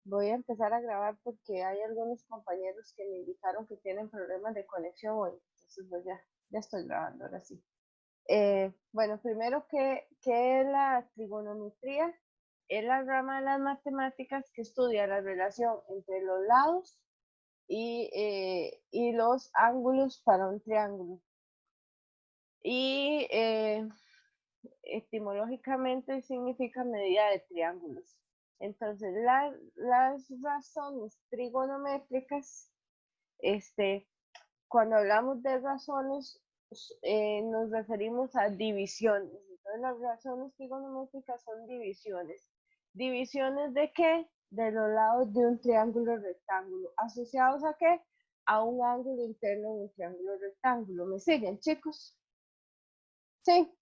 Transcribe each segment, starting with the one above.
voy a empezar a grabar porque hay algunos compañeros que me indicaron que tienen problemas de conexión hoy. Entonces, pues ya estoy grabando, ahora sí. Bueno, primero, ¿qué es la trigonometría? Es la rama de las matemáticas que estudia la relación entre los lados y los ángulos para un triángulo. Y etimológicamente significa medida de triángulos. Entonces, las razones trigonométricas, cuando hablamos de razones, nos referimos a divisiones. Entonces, las razones trigonométricas son divisiones. ¿Divisiones de qué? De los lados de un triángulo rectángulo. ¿Asociados a qué? A un ángulo interno de un triángulo rectángulo. ¿Me siguen, chicos? Sí.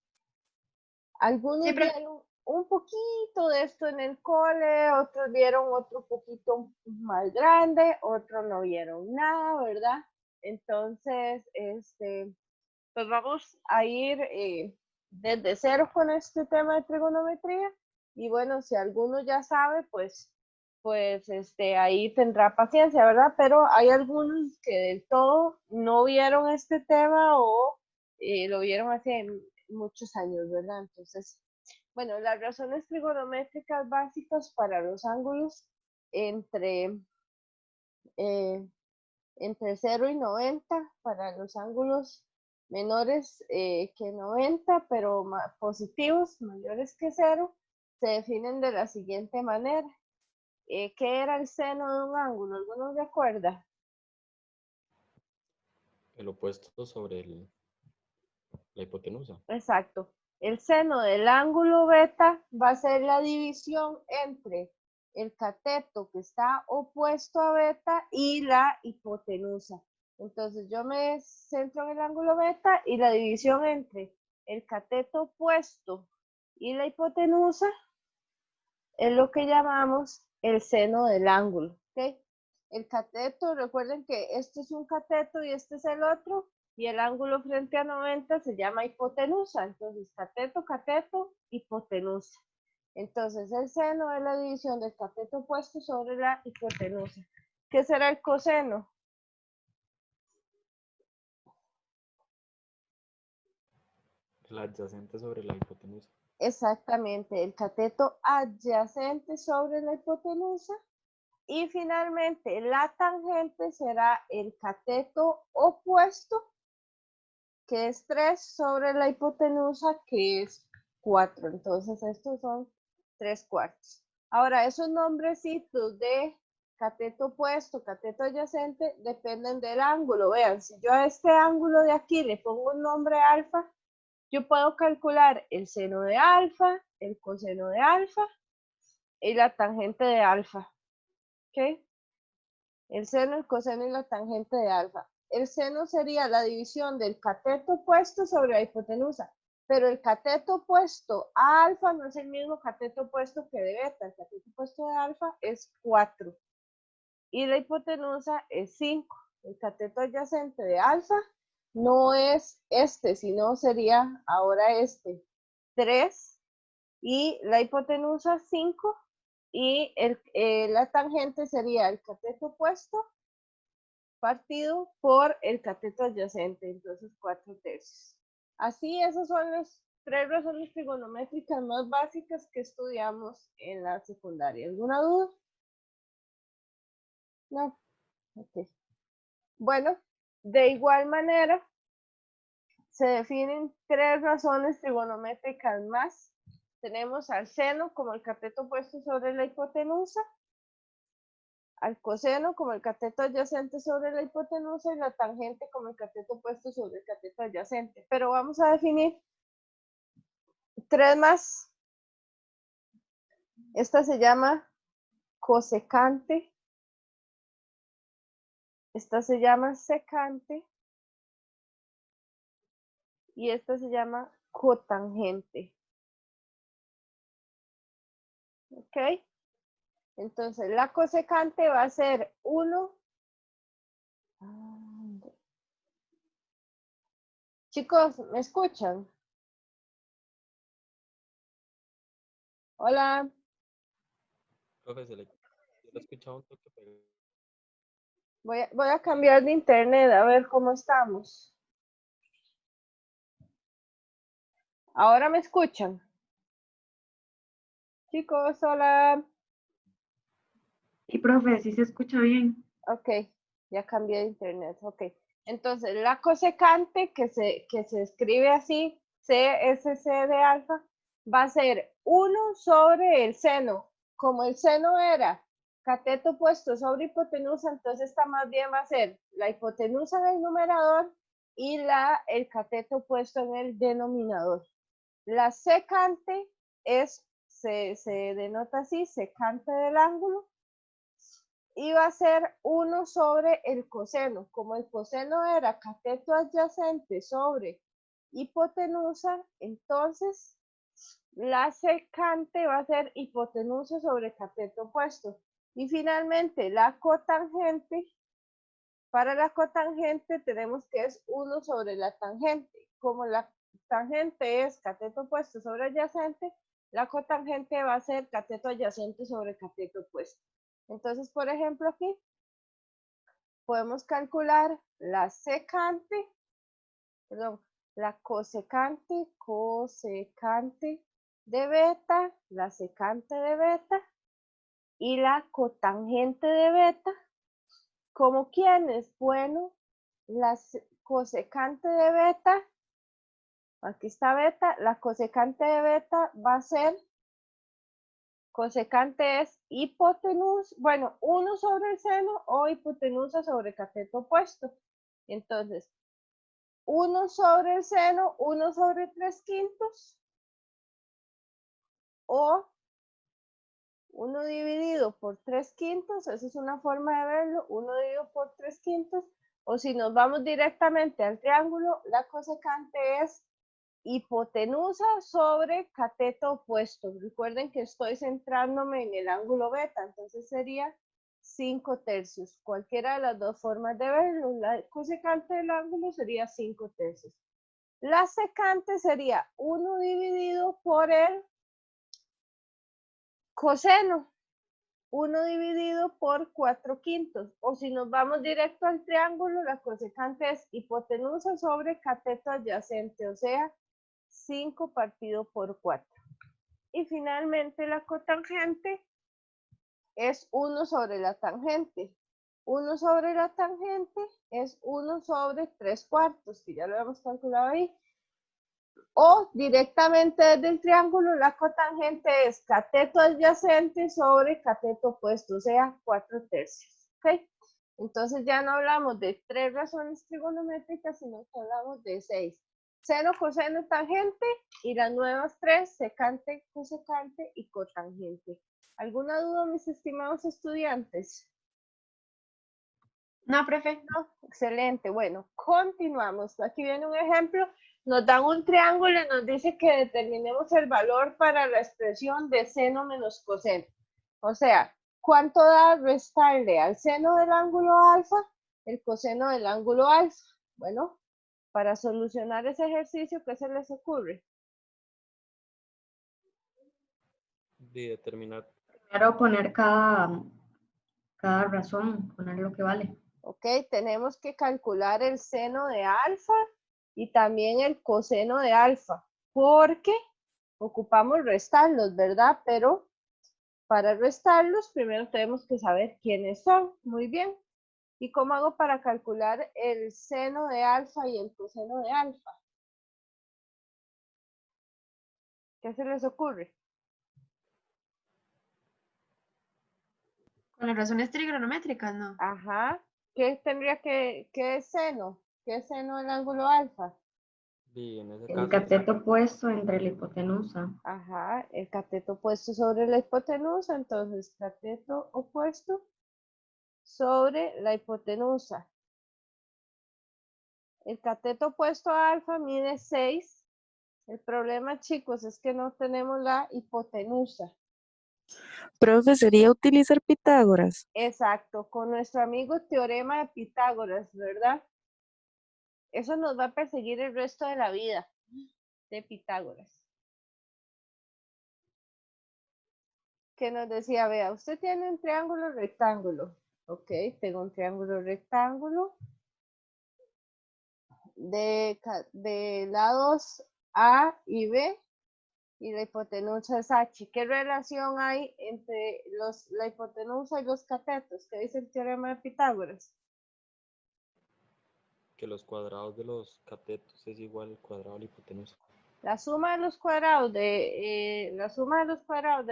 Sí, Algunos profe. vieron un poquito de esto en el cole, otros vieron otro poquito más grande, otros no vieron nada, ¿verdad? Entonces, pues vamos a ir desde cero con este tema de trigonometría. Y bueno, si alguno ya sabe, pues ahí tendrá paciencia, ¿verdad? Pero hay algunos que del todo no vieron este tema o lo vieron hace muchos años, ¿verdad? Entonces, bueno, las razones trigonométricas básicas para los ángulos entre, eh, entre 0 y 90, para los ángulos menores que 90, pero positivos, mayores que 0, se definen de la siguiente manera. ¿Qué era el seno de un ángulo? ¿Alguno recuerda? El opuesto sobre la hipotenusa. Exacto. El seno del ángulo beta va a ser la división entre el cateto que está opuesto a beta y la hipotenusa. Entonces yo me centro en el ángulo beta y la división entre el cateto opuesto y la hipotenusa es lo que llamamos el seno del ángulo. ¿Okay? El cateto, recuerden que este es un cateto y este es el otro, y el ángulo frente a 90 se llama hipotenusa. Entonces, cateto, cateto, hipotenusa. Entonces, el seno es la división del cateto opuesto sobre la hipotenusa. ¿Qué será el coseno? El adyacente sobre la hipotenusa. Exactamente, el cateto adyacente sobre la hipotenusa. Y finalmente, la tangente será el cateto opuesto, que es 3 sobre la hipotenusa, que es 4. Entonces, estos son 3/4. Ahora, esos nombrecitos de cateto opuesto, cateto adyacente, dependen del ángulo. Vean, si yo a este ángulo de aquí le pongo un nombre alfa, yo puedo calcular el seno de alfa, el coseno de alfa y la tangente de alfa. ¿Ok? El seno, el coseno y la tangente de alfa. El seno sería la división del cateto opuesto sobre la hipotenusa, pero el cateto opuesto a alfa no es el mismo cateto opuesto que de beta. El cateto opuesto de alfa es 4 y la hipotenusa es 5. El cateto adyacente de alfa no es este, sino sería ahora este, 3, y la hipotenusa 5, y la tangente sería el cateto opuesto partido por el cateto adyacente, entonces 4/3. Así, esas son las 3 razones trigonométricas más básicas que estudiamos en la secundaria. ¿Alguna duda? No. Ok. Bueno, de igual manera, se definen 3 razones trigonométricas más. Tenemos al seno como el cateto opuesto sobre la hipotenusa, al coseno como el cateto adyacente sobre la hipotenusa y la tangente como el cateto opuesto sobre el cateto adyacente. Pero vamos a definir 3 más. Esta se llama cosecante, esta se llama secante y esta se llama cotangente. ¿Ok? Entonces, la cosecante va a ser 1. Chicos, ¿me escuchan? Hola. Profe, se le Yo lo he escuchado un toque, pero Voy a cambiar de internet a ver cómo estamos. ¿Ahora me escuchan? Chicos, hola. Y profe, sí se escucha bien. Ok, ya cambié de internet. Ok. Entonces, la cosecante que se escribe así, CSC de alfa, va a ser 1 sobre el seno. Como el seno era cateto opuesto sobre hipotenusa, entonces esta más bien va a ser la hipotenusa en el numerador y el cateto opuesto en el denominador. La secante se denota así, secante del ángulo, y va a ser 1 sobre el coseno. Como el coseno era cateto adyacente sobre hipotenusa, entonces la secante va a ser hipotenusa sobre cateto opuesto. Y finalmente la cotangente, para la cotangente tenemos que es 1 sobre la tangente. Como la tangente es cateto opuesto sobre adyacente, la cotangente va a ser cateto adyacente sobre cateto opuesto. Entonces, por ejemplo, aquí podemos calcular la secante, perdón, la cosecante de beta, la secante de beta y la cotangente de beta. ¿Como quiénes? Bueno, la cosecante de beta, aquí está beta, la cosecante de beta va a ser, cosecante es hipotenusa, bueno, 1 sobre el seno o hipotenusa sobre cateto opuesto. Entonces, 1 sobre el seno, 1 sobre 3/5, o 1 dividido por 3/5, esa es una forma de verlo, 1 dividido por 3/5, o si nos vamos directamente al triángulo, la cosecante es hipotenusa sobre cateto opuesto. Recuerden que estoy centrándome en el ángulo beta, entonces sería 5/3. Cualquiera de las dos formas de verlo, la cosecante del ángulo sería 5/3. La secante sería 1 dividido por el coseno, 1 dividido por 4/5. O si nos vamos directo al triángulo, la cosecante es hipotenusa sobre cateto adyacente, o sea, 5 partido por 4. Y finalmente la cotangente es 1 sobre la tangente. 1 sobre la tangente es 1 sobre 3/4, que ya lo hemos calculado ahí. O directamente desde el triángulo, la cotangente es cateto adyacente sobre cateto opuesto, o sea, 4/3. ¿Ok? Entonces ya no hablamos de 3 razones trigonométricas, sino que hablamos de 6. Seno, coseno, tangente, y las nuevas 3, secante, cosecante y cotangente. ¿Alguna duda, mis estimados estudiantes? No, profe. No, excelente. Bueno, continuamos. Aquí viene un ejemplo. Nos dan un triángulo y nos dice que determinemos el valor para la expresión de seno menos coseno. O sea, ¿cuánto da restarle al seno del ángulo alfa el coseno del ángulo alfa? Bueno, para solucionar ese ejercicio, ¿qué se les ocurre? de determinar. Claro, poner cada razón, poner lo que vale. Ok, tenemos que calcular el seno de alfa y también el coseno de alfa, porque ocupamos restarlos, ¿verdad? Pero para restarlos, primero tenemos que saber quiénes son. Muy bien. ¿Y cómo hago para calcular el seno de alfa y el coseno de alfa? ¿Qué se les ocurre? Con las razones trigonométricas, ¿no? Ajá. ¿Qué qué es seno? ¿Qué es seno del ángulo alfa? Y en ese El caso, cateto opuesto entre la hipotenusa. Ajá, el cateto opuesto sobre la hipotenusa, entonces cateto opuesto sobre la hipotenusa. El cateto opuesto a alfa mide 6. El problema, chicos, es que no tenemos la hipotenusa. Profe, sería utilizar Pitágoras. Exacto, con nuestro amigo teorema de Pitágoras, ¿verdad? Eso nos va a perseguir el resto de la vida, de Pitágoras. que nos decía, vea, usted tiene un triángulo rectángulo. Ok, tengo un triángulo rectángulo de lados A y B y la hipotenusa es H. ¿Qué relación hay entre la hipotenusa y los catetos? ¿Qué dice el teorema de Pitágoras? Que los cuadrados de los catetos es igual al cuadrado de la hipotenusa. La suma de los cuadrados de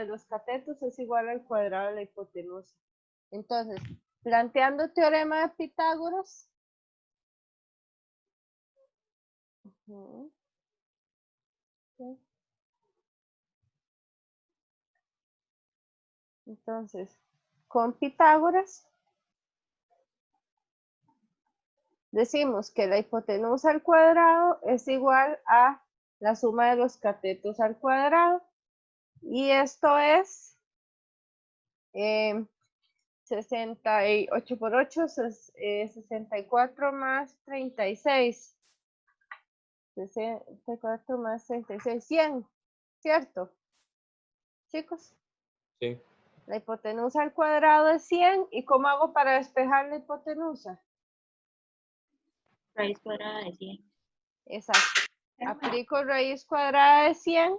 los catetos es igual al cuadrado de la hipotenusa. Entonces, planteando teorema de Pitágoras. Entonces, con Pitágoras decimos que la hipotenusa al cuadrado es igual a la suma de los catetos al cuadrado. Y esto es 68 por 8, 64 más 36. 64 más 36, 100, ¿cierto? Chicos. Sí. La hipotenusa al cuadrado es 100. ¿Y cómo hago para despejar la hipotenusa? Raíz cuadrada de 100. Exacto. Aplico raíz cuadrada de 100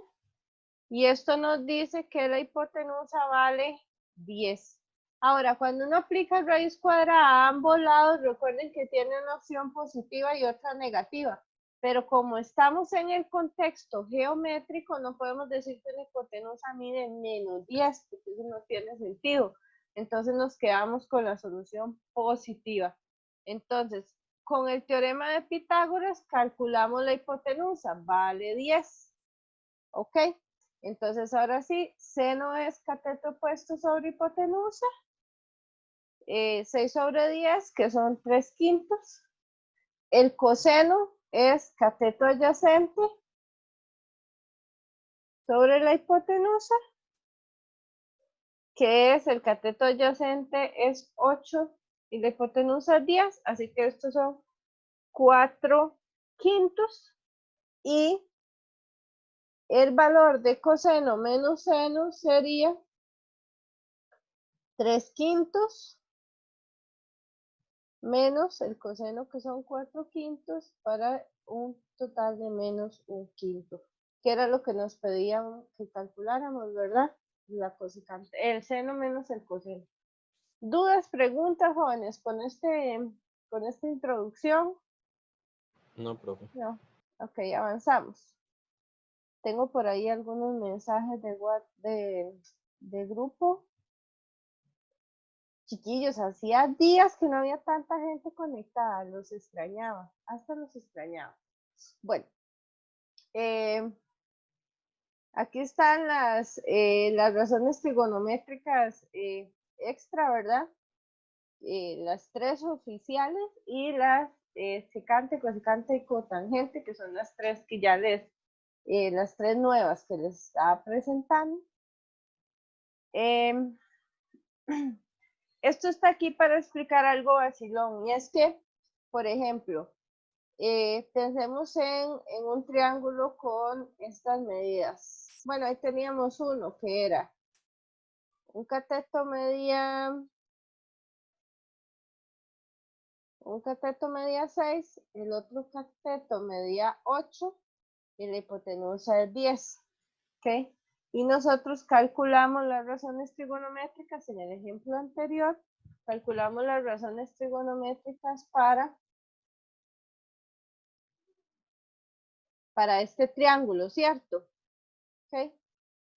y esto nos dice que la hipotenusa vale 10. Ahora, cuando uno aplica raíz cuadrada a ambos lados, recuerden que tiene una opción positiva y otra negativa. Pero como estamos en el contexto geométrico, no podemos decir que la hipotenusa mide menos 10, porque eso no tiene sentido. Entonces nos quedamos con la solución positiva. Entonces, con el teorema de Pitágoras calculamos la hipotenusa, vale 10. ¿Ok? Entonces ahora sí, seno es cateto opuesto sobre hipotenusa. 6 sobre 10, que son 3/5. El coseno es cateto adyacente sobre la hipotenusa, que es el cateto adyacente es 8 y la hipotenusa es 10, así que estos son 4/5. Y el valor de coseno menos seno sería 3/5 menos el coseno, que son 4/5, para un total de menos 1/5, que era lo que nos pedían que calculáramos, ¿verdad? La cosecante, el seno menos el coseno. ¿Dudas, preguntas, jóvenes, con esta introducción? No, profe. No. Ok, avanzamos. Tengo por ahí algunos mensajes de grupo. Chiquillos, hacía días que no había tanta gente conectada, los extrañaba, hasta los extrañaba. Bueno, aquí están las razones trigonométricas extra, ¿verdad? Las 3 oficiales y las secante, cosecante y cotangente, que son las 3 que ya las 3 nuevas que les estaba presentando. Esto está aquí para explicar algo vacilón, y es que, por ejemplo, pensemos en un triángulo con estas medidas. Bueno, ahí teníamos uno que era un cateto medía 6, el otro cateto medía 8 y la hipotenusa es 10. ¿Ok? Y nosotros calculamos las razones trigonométricas en el ejemplo anterior. Calculamos las razones trigonométricas para este triángulo, ¿cierto? ¿Ok?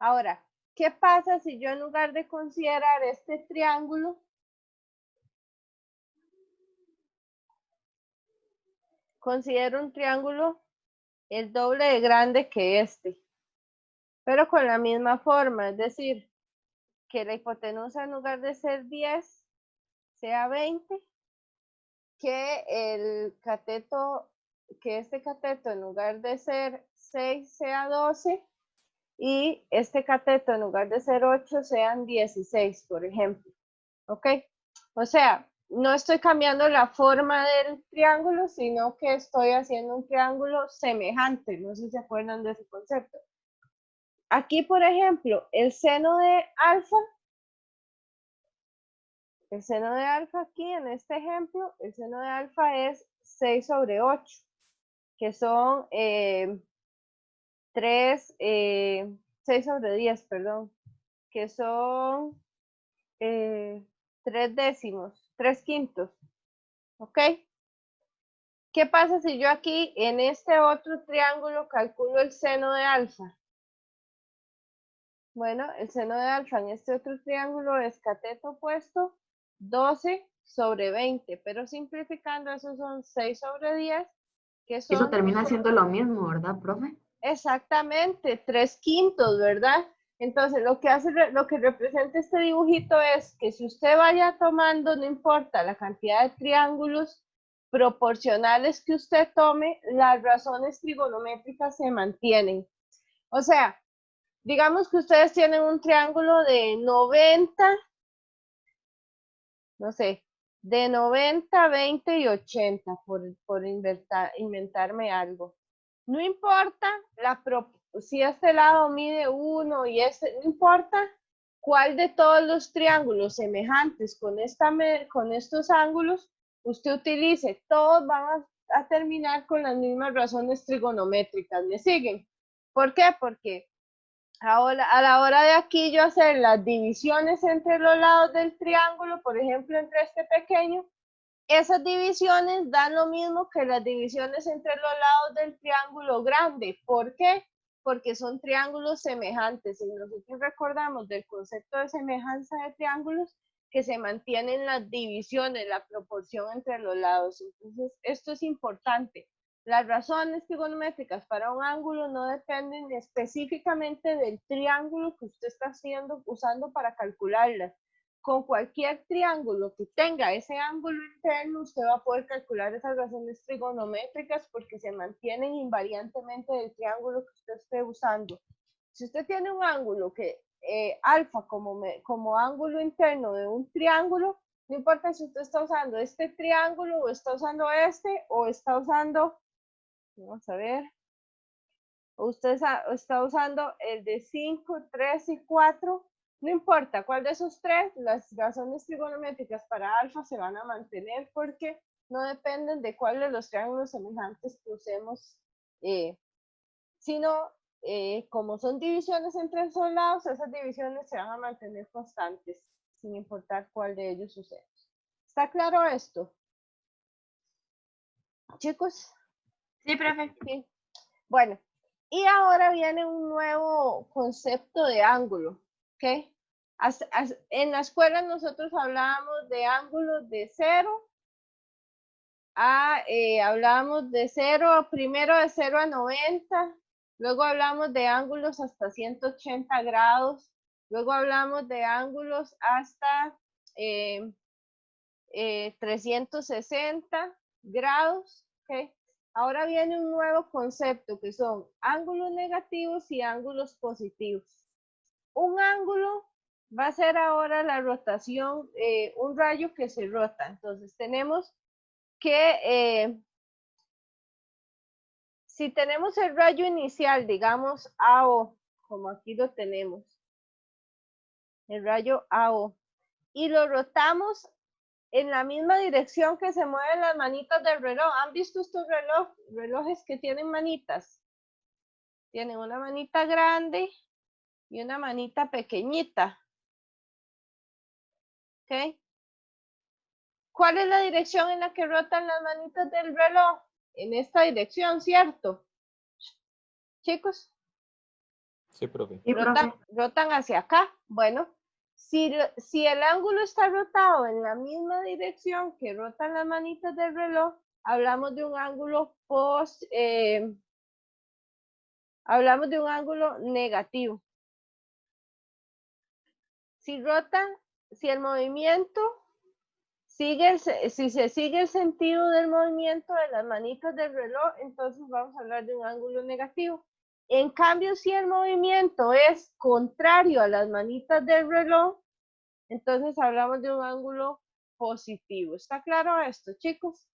Ahora, ¿qué pasa si yo en lugar de considerar este triángulo, considero un triángulo el doble de grande que este, pero con la misma forma? Es decir, que la hipotenusa en lugar de ser 10 sea 20, que este cateto en lugar de ser 6 sea 12 y este cateto en lugar de ser 8 sean 16, por ejemplo. ¿Ok? O sea, no estoy cambiando la forma del triángulo, sino que estoy haciendo un triángulo semejante. No sé si se acuerdan de ese concepto. Aquí, por ejemplo, el seno de alfa aquí en este ejemplo, el seno de alfa es 6 sobre 8, que son 6 sobre 10, perdón, que son 3 décimos, 3 quintos, ¿ok? ¿Qué pasa si yo aquí en este otro triángulo calculo el seno de alfa? Bueno, el seno de alfa en este otro triángulo es cateto opuesto 12 sobre 20, pero simplificando eso son 6 sobre 10, que Eso son termina siendo lo mismo, ¿verdad, profe? exactamente 3 quintos, ¿verdad? Entonces, lo que representa este dibujito es que si usted vaya tomando, no importa la cantidad de triángulos proporcionales que usted tome, las razones trigonométricas se mantienen. O sea, digamos que ustedes tienen un triángulo de 90, no sé, de 90, 20 y 80, por inventarme algo. No importa si este lado mide 1 y este, no importa cuál de todos los triángulos semejantes con estos ángulos usted utilice, todos van a terminar con las mismas razones trigonométricas. ¿Me siguen? ¿Por qué? Porque ahora, a la hora de aquí yo hacer las divisiones entre los lados del triángulo, por ejemplo, entre este pequeño, esas divisiones dan lo mismo que las divisiones entre los lados del triángulo grande. ¿Por qué? Porque son triángulos semejantes y nosotros recordamos del concepto de semejanza de triángulos que se mantienen las divisiones, la proporción entre los lados. Entonces, esto es importante. Las razones trigonométricas para un ángulo no dependen específicamente del triángulo que usted está usando para calcularlas. Con cualquier triángulo que tenga ese ángulo interno, usted va a poder calcular esas razones trigonométricas porque se mantienen invariantemente del triángulo que usted esté usando. Si usted tiene un ángulo que alfa como ángulo interno de un triángulo, no importa si usted está usando este triángulo o está usando este o está usando, vamos a ver, o usted está usando el de 5, 3 y 4, no importa cuál de esos tres, las razones trigonométricas para alfa se van a mantener porque no dependen de cuál de los triángulos semejantes que usemos, sino como son divisiones entre esos lados, esas divisiones se van a mantener constantes sin importar cuál de ellos usemos. ¿Está claro esto? Chicos. Sí, profe. Sí. Bueno, y ahora viene un nuevo concepto de ángulo, ¿ok? En la escuela nosotros hablábamos de ángulos de 0 hablábamos de 0, primero de 0 a 90, luego hablamos de ángulos hasta 180 grados, luego hablamos de ángulos hasta 360 grados, ¿ok? Ahora viene un nuevo concepto que son ángulos negativos y ángulos positivos. Un ángulo va a ser ahora la rotación, un rayo que se rota. Entonces tenemos que, si tenemos el rayo inicial, digamos AO, como aquí lo tenemos, el rayo AO, y lo rotamos en la misma dirección que se mueven las manitas del reloj. ¿Han visto estos relojes que tienen manitas? Tienen una manita grande y una manita pequeñita. ¿Ok? ¿Cuál es la dirección en la que rotan las manitas del reloj? En esta dirección, ¿cierto? Chicos. Sí, profe. Sí, profe. Rotan hacia acá. Bueno, si el ángulo está rotado en la misma dirección que rotan las manitas del reloj, hablamos de un ángulo negativo. Si el movimiento si se sigue el sentido del movimiento de las manitas del reloj, entonces vamos a hablar de un ángulo negativo. En cambio, si el movimiento es contrario a las manitas del reloj, entonces hablamos de un ángulo positivo. ¿Está claro esto, chicos?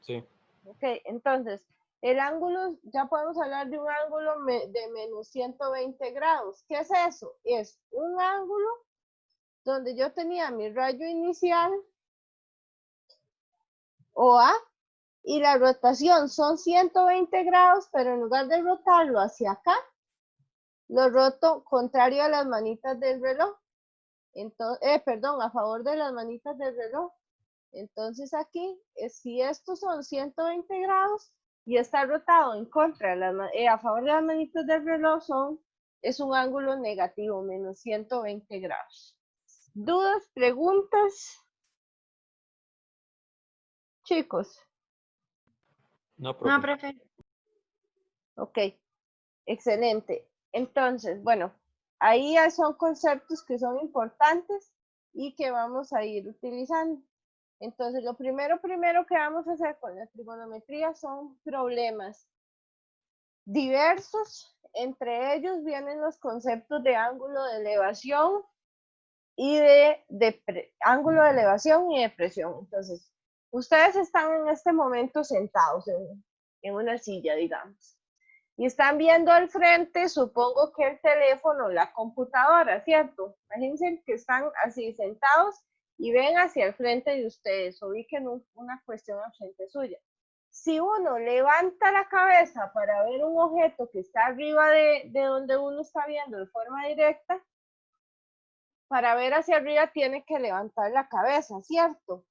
Sí. Ok, entonces, El ángulo, ya podemos hablar de un ángulo de menos 120 grados. ¿Qué es eso? Es un ángulo donde yo tenía mi rayo inicial, OA, y la rotación son 120 grados, pero en lugar de rotarlo hacia acá, lo roto contrario a las manitas del reloj. Entonces, perdón, a favor de las manitas del reloj. Entonces aquí, si estos son 120 grados y está rotado en contra, a favor de las manitas del reloj es un ángulo negativo, menos 120 grados. ¿Dudas, preguntas? Chicos. No, profe. No, profe. Ok, excelente. Entonces, bueno, ahí ya son conceptos que son importantes y que vamos a ir utilizando. Entonces, lo primero que vamos a hacer con la trigonometría son problemas diversos. Entre ellos vienen los conceptos de ángulo de elevación y ángulo de elevación y depresión. Entonces, ustedes están en este momento sentados en una silla, digamos, y están viendo al frente, supongo que el teléfono, la computadora, ¿cierto? Imagínense que están así sentados y ven hacia el frente de ustedes, ubiquen una cuestión al frente suya. Si uno levanta la cabeza para ver un objeto que está arriba de donde uno está viendo de forma directa, para ver hacia arriba tiene que levantar la cabeza, ¿cierto?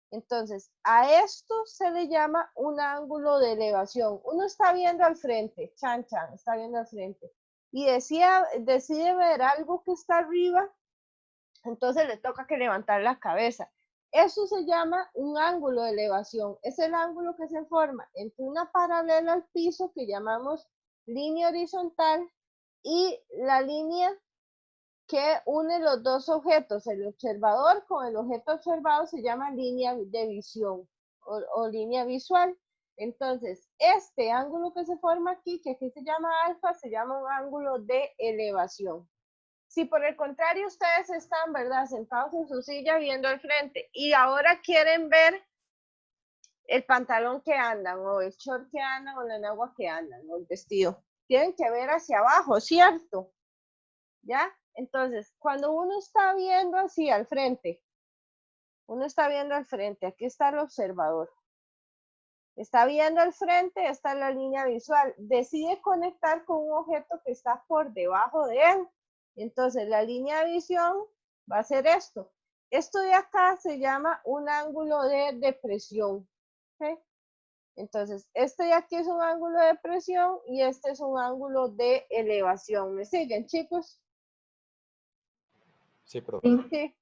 Entonces, a esto se le llama un ángulo de elevación. Uno está viendo al frente, chan, está viendo al frente, y decide ver algo que está arriba, entonces le toca que levantar la cabeza. Eso se llama un ángulo de elevación. Es el ángulo que se forma entre una paralela al piso que llamamos línea horizontal y la línea que une los dos objetos, el observador con el objeto observado, se llama línea de visión o línea visual. Entonces, este ángulo que se forma aquí, que aquí se llama alfa, se llama un ángulo de elevación. Si por el contrario ustedes están, ¿verdad?, sentados en su silla viendo al frente y ahora quieren ver el pantalón que andan o el short que andan o la enagua que andan o el vestido, tienen que ver hacia abajo, ¿cierto? ¿Ya? Entonces, cuando uno está viendo así al frente, aquí está el observador. Está viendo al frente, está la línea visual. Decide conectar con un objeto que está por debajo de él. Entonces, la línea de visión va a ser esto. Esto de acá se llama un ángulo de depresión. ¿Okay? Entonces, este de aquí es un ángulo de depresión y este es un ángulo de elevación. ¿Me siguen, chicos? Sí, profe. Sí.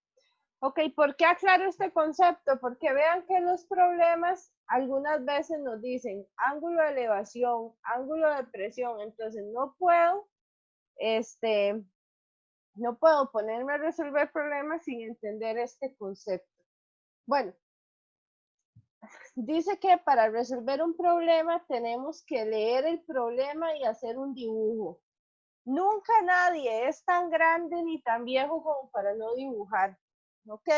Ok, ¿por qué aclaro este concepto? Porque vean que los problemas algunas veces nos dicen ángulo de elevación, ángulo de presión, entonces no puedo ponerme a resolver problemas sin entender este concepto. Bueno, dice que para resolver un problema tenemos que leer el problema y hacer un dibujo. Nunca nadie es tan grande ni tan viejo como para no dibujar, ¿ok?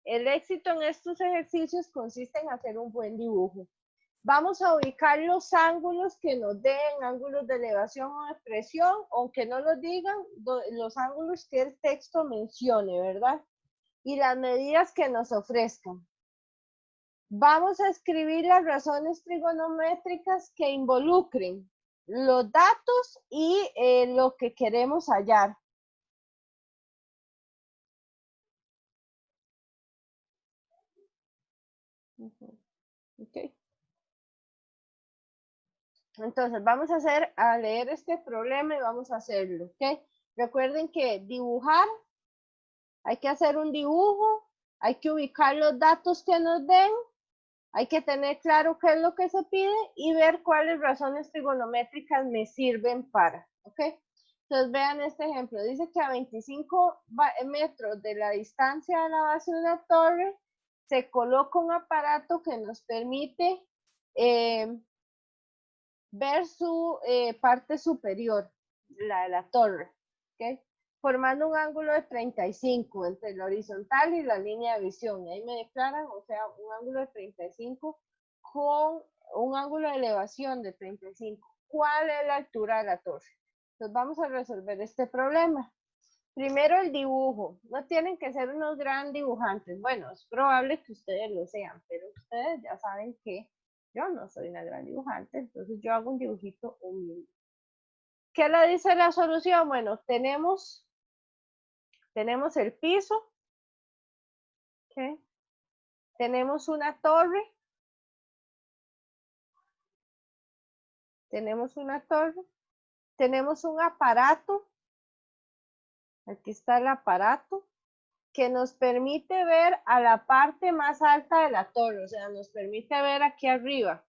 El éxito en estos ejercicios consiste en hacer un buen dibujo. Vamos a ubicar los ángulos que nos den, ángulos de elevación o de presión, aunque no los digan, los ángulos que el texto mencione, ¿verdad? Y las medidas que nos ofrezcan. Vamos a escribir las razones trigonométricas que involucren los datos y lo que queremos hallar. Okay. Entonces, vamos a leer este problema y vamos a hacerlo, ¿ok? Recuerden que dibujar, hay que hacer un dibujo, hay que ubicar los datos que nos den, hay que tener claro qué es lo que se pide y ver cuáles razones trigonométricas me sirven para, ¿ok? Entonces, vean este ejemplo. Dice que a 25 metros de la distancia de la base de una torre, se coloca un aparato que nos permite ver su parte superior, la de la torre, ¿ok? Formando un ángulo de 35 entre la horizontal y la línea de visión. Y ahí me declaran, o sea, un ángulo de 35 con un ángulo de elevación de 35. ¿Cuál es la altura de la torre? Entonces vamos a resolver este problema. Primero el dibujo. No tienen que ser unos gran dibujantes. Bueno, es probable que ustedes lo sean, pero ustedes ya saben que yo no soy una gran dibujante, entonces yo hago un dibujito humilde. ¿Qué le dice la solución? Bueno, tenemos el piso. ¿Okay? Tenemos una torre. Tenemos una torre. Tenemos un aparato. Aquí está el aparato que nos permite ver a la parte más alta de la torre, o sea, nos permite ver aquí arriba.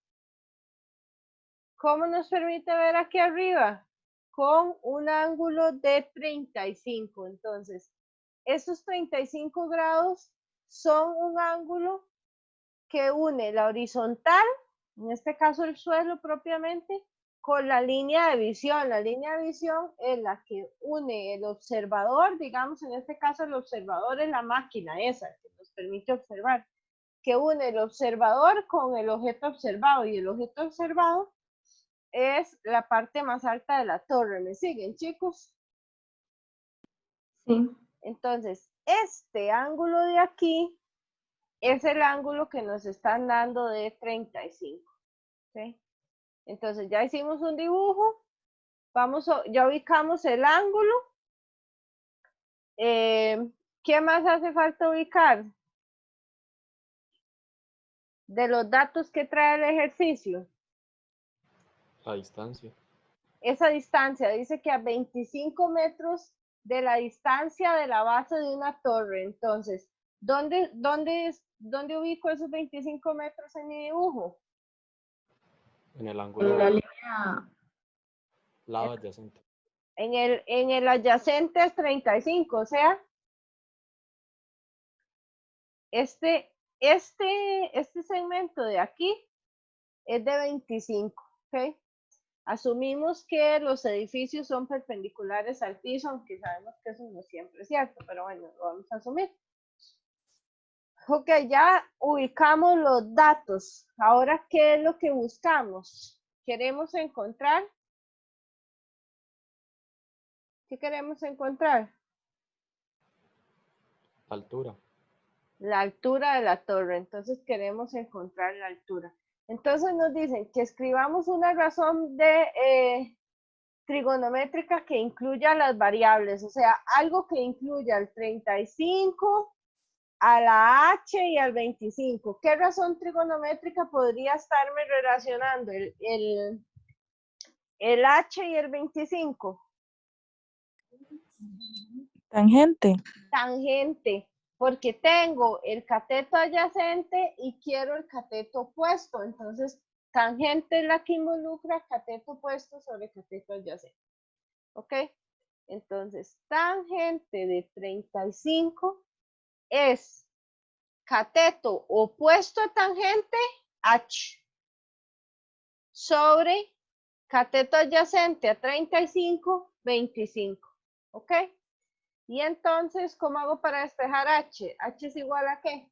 ¿Cómo nos permite ver aquí arriba? Con un ángulo de 35. Entonces, esos 35 grados son un ángulo que une la horizontal, en este caso el suelo propiamente, con la línea de visión. La línea de visión es la que une el observador, digamos en este caso el observador es la máquina esa que nos permite observar, que une el observador con el objeto observado, y el objeto observado es la parte más alta de la torre. ¿Me siguen, chicos? Sí. Entonces, este ángulo de aquí es el ángulo que nos están dando de 35. ¿Sí? Entonces, ya hicimos un dibujo. Ya ubicamos el ángulo. ¿Qué más hace falta ubicar? De los datos que trae el ejercicio. La distancia. Esa distancia dice que a 25 metros de la distancia de la base de una torre. Entonces, ¿dónde ubico esos 25 metros en mi dibujo? En el En ángulo la línea, lado adyacente. En el adyacente es 35, o sea, este segmento de aquí es de 25, ¿ok? Asumimos que los edificios son perpendiculares al piso, aunque sabemos que eso no siempre es cierto, pero bueno, lo vamos a asumir. Ok, ya ubicamos los datos. Ahora, ¿qué es lo que buscamos? Queremos encontrar. ¿Qué queremos encontrar? Altura. La altura de la torre. Entonces queremos encontrar la altura. Entonces nos dicen que escribamos una razón de trigonométrica que incluya las variables, o sea, algo que incluya al 35, a la h y al 25. ¿Qué razón trigonométrica podría estarme relacionando el h y el 25? Tangente. Tangente, porque tengo el cateto adyacente y quiero el cateto opuesto. Entonces, tangente es la que involucra cateto opuesto sobre cateto adyacente. ¿Ok? Entonces, tangente de 35 es cateto opuesto a tangente h sobre cateto adyacente a 35, 25. ¿Ok? Y entonces, ¿cómo hago para despejar h? H es igual a ¿qué?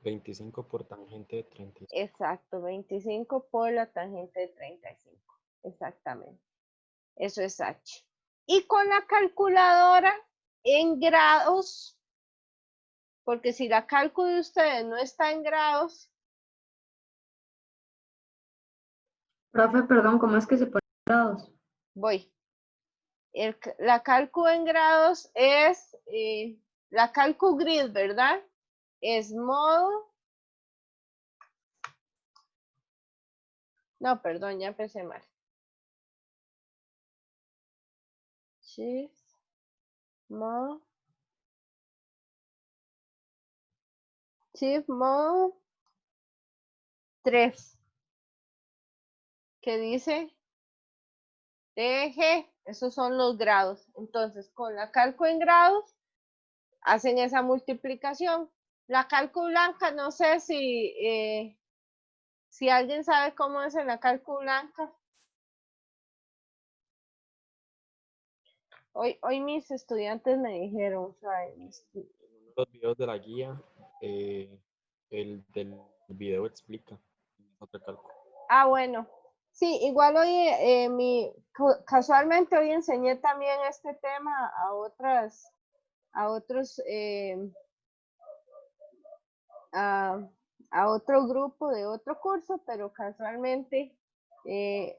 25 por tangente de 35. Exacto, 25 por la tangente de 35. Exactamente. Eso es h. Y con la calculadora en grados, porque si la cálculo de ustedes no está en grados. profe, perdón, ¿cómo es que se ponen grados? Voy. La cálculo en grados es la cálculo grid, ¿verdad? Es modo. No, perdón, ya empecé mal. Shift, modo. Shift, modo 3. Que dice TG, esos son los grados. Entonces, con la cálculo en grados, hacen esa multiplicación. La cálculo blanca, no sé si alguien sabe cómo es en la cálculo blanca. Hoy mis estudiantes me dijeron, En uno de los videos de la guía, el del El video explica. Otro cálculo. Ah, bueno. Sí, igual hoy, casualmente hoy enseñé también este tema a otros, a otro grupo de otro curso, pero casualmente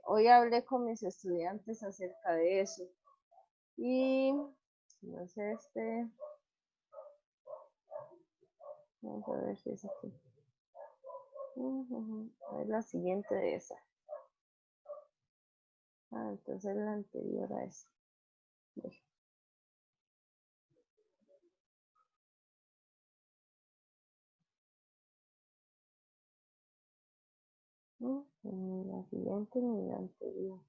hoy hablé con mis estudiantes acerca de eso. Y no sé, vamos a ver si es aquí. Es la siguiente de esa. Ah, entonces la anterior a esa. La siguiente ni la anterior.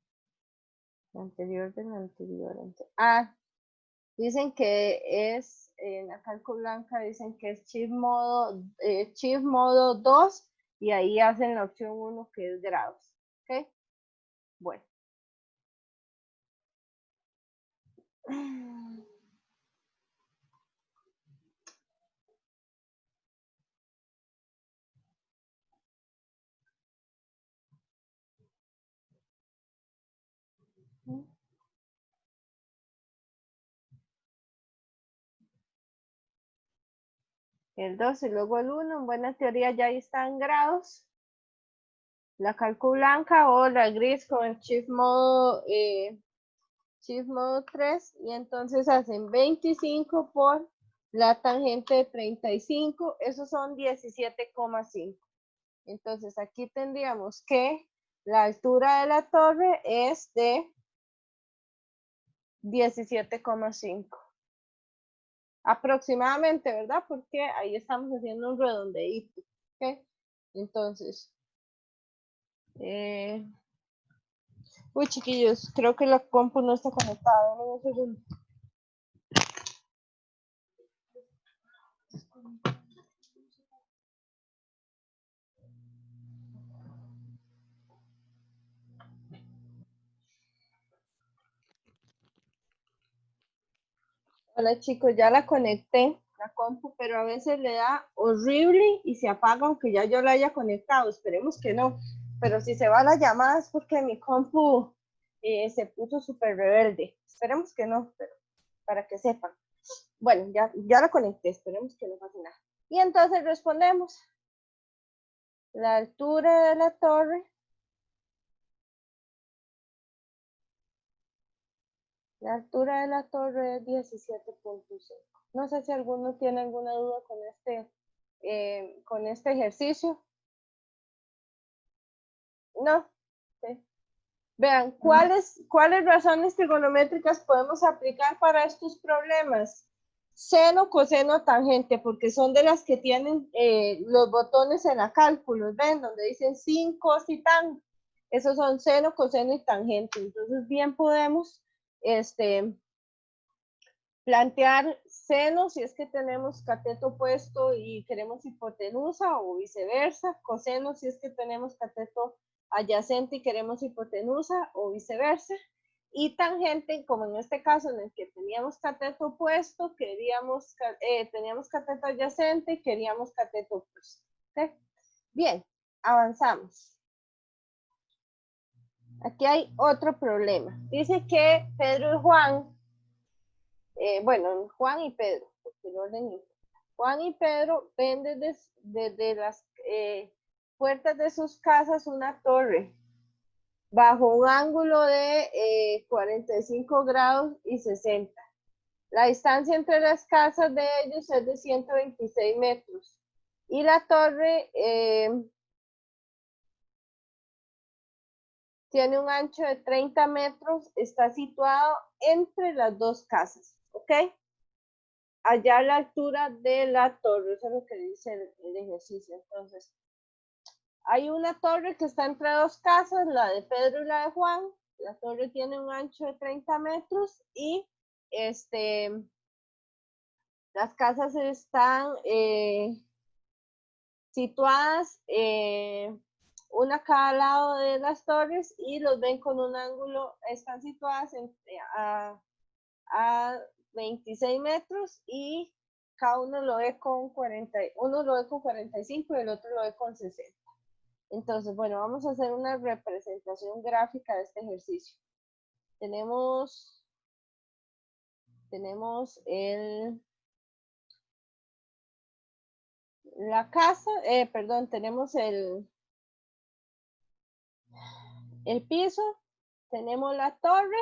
La anterior de la anterior. Dicen que es, en la calco blanca dicen que es Shift modo 2 y ahí hacen la opción 1 que es grados. ¿Ok? Bueno. El 2 y luego el 1, en buena teoría ya ahí están grados. La calco blanca o la gris con el Shift modo 3 y entonces hacen 25 por la tangente de 35, esos son 17,5. Entonces aquí tendríamos que la altura de la torre es de 17,5. Aproximadamente, ¿verdad? Porque ahí estamos haciendo un redondeíto. ¿Ok? Entonces, uy, chiquillos, creo que la compu no está conectada. Dame un segundo. Hola chicos, ya la conecté, la compu, pero a veces le da horrible y se apaga aunque ya yo la haya conectado. Esperemos que no. Pero si se va la llamada es porque mi compu se puso súper rebelde. Esperemos que no, pero para que sepan. Bueno, ya la conecté, esperemos que no pase nada. Y entonces respondemos. La altura de la torre. La altura de la torre es 17,5. No sé si alguno tiene alguna duda con este ejercicio. No. Sí. Vean, ¿cuáles razones trigonométricas podemos aplicar para estos problemas? Seno, coseno, tangente, porque son de las que tienen los botones en la cálculo, ¿ven? Donde dicen sin, cos y tan. Esos son seno, coseno y tangente. Entonces, bien podemos plantear seno si es que tenemos cateto opuesto y queremos hipotenusa o viceversa, coseno si es que tenemos cateto adyacente y queremos hipotenusa o viceversa, y tangente, como en este caso en el que teníamos cateto opuesto, teníamos cateto adyacente y queríamos cateto opuesto. ¿Okay? Bien, avanzamos. Aquí hay otro problema. Dice que Pedro y Juan, bueno, Juan y Pedro, porque el orden es Juan y Pedro ven desde las puertas de sus casas una torre bajo un ángulo de 45 grados y 60. La distancia entre las casas de ellos es de 126 metros. Y la torre tiene un ancho de 30 metros, está situado entre las dos casas, ¿ok? Allá la altura de la torre, eso es lo que dice el ejercicio. Entonces, hay una torre que está entre dos casas, la de Pedro y la de Juan. La torre tiene un ancho de 30 metros y las casas están situadas una a cada lado de las torres y los ven con un ángulo, están situadas a 26 metros y cada uno lo ve con 40, uno lo ve con 45 y el otro lo ve con 60. Entonces, bueno, vamos a hacer una representación gráfica de este ejercicio. Tenemos la casa, perdón, tenemos el piso, tenemos la torre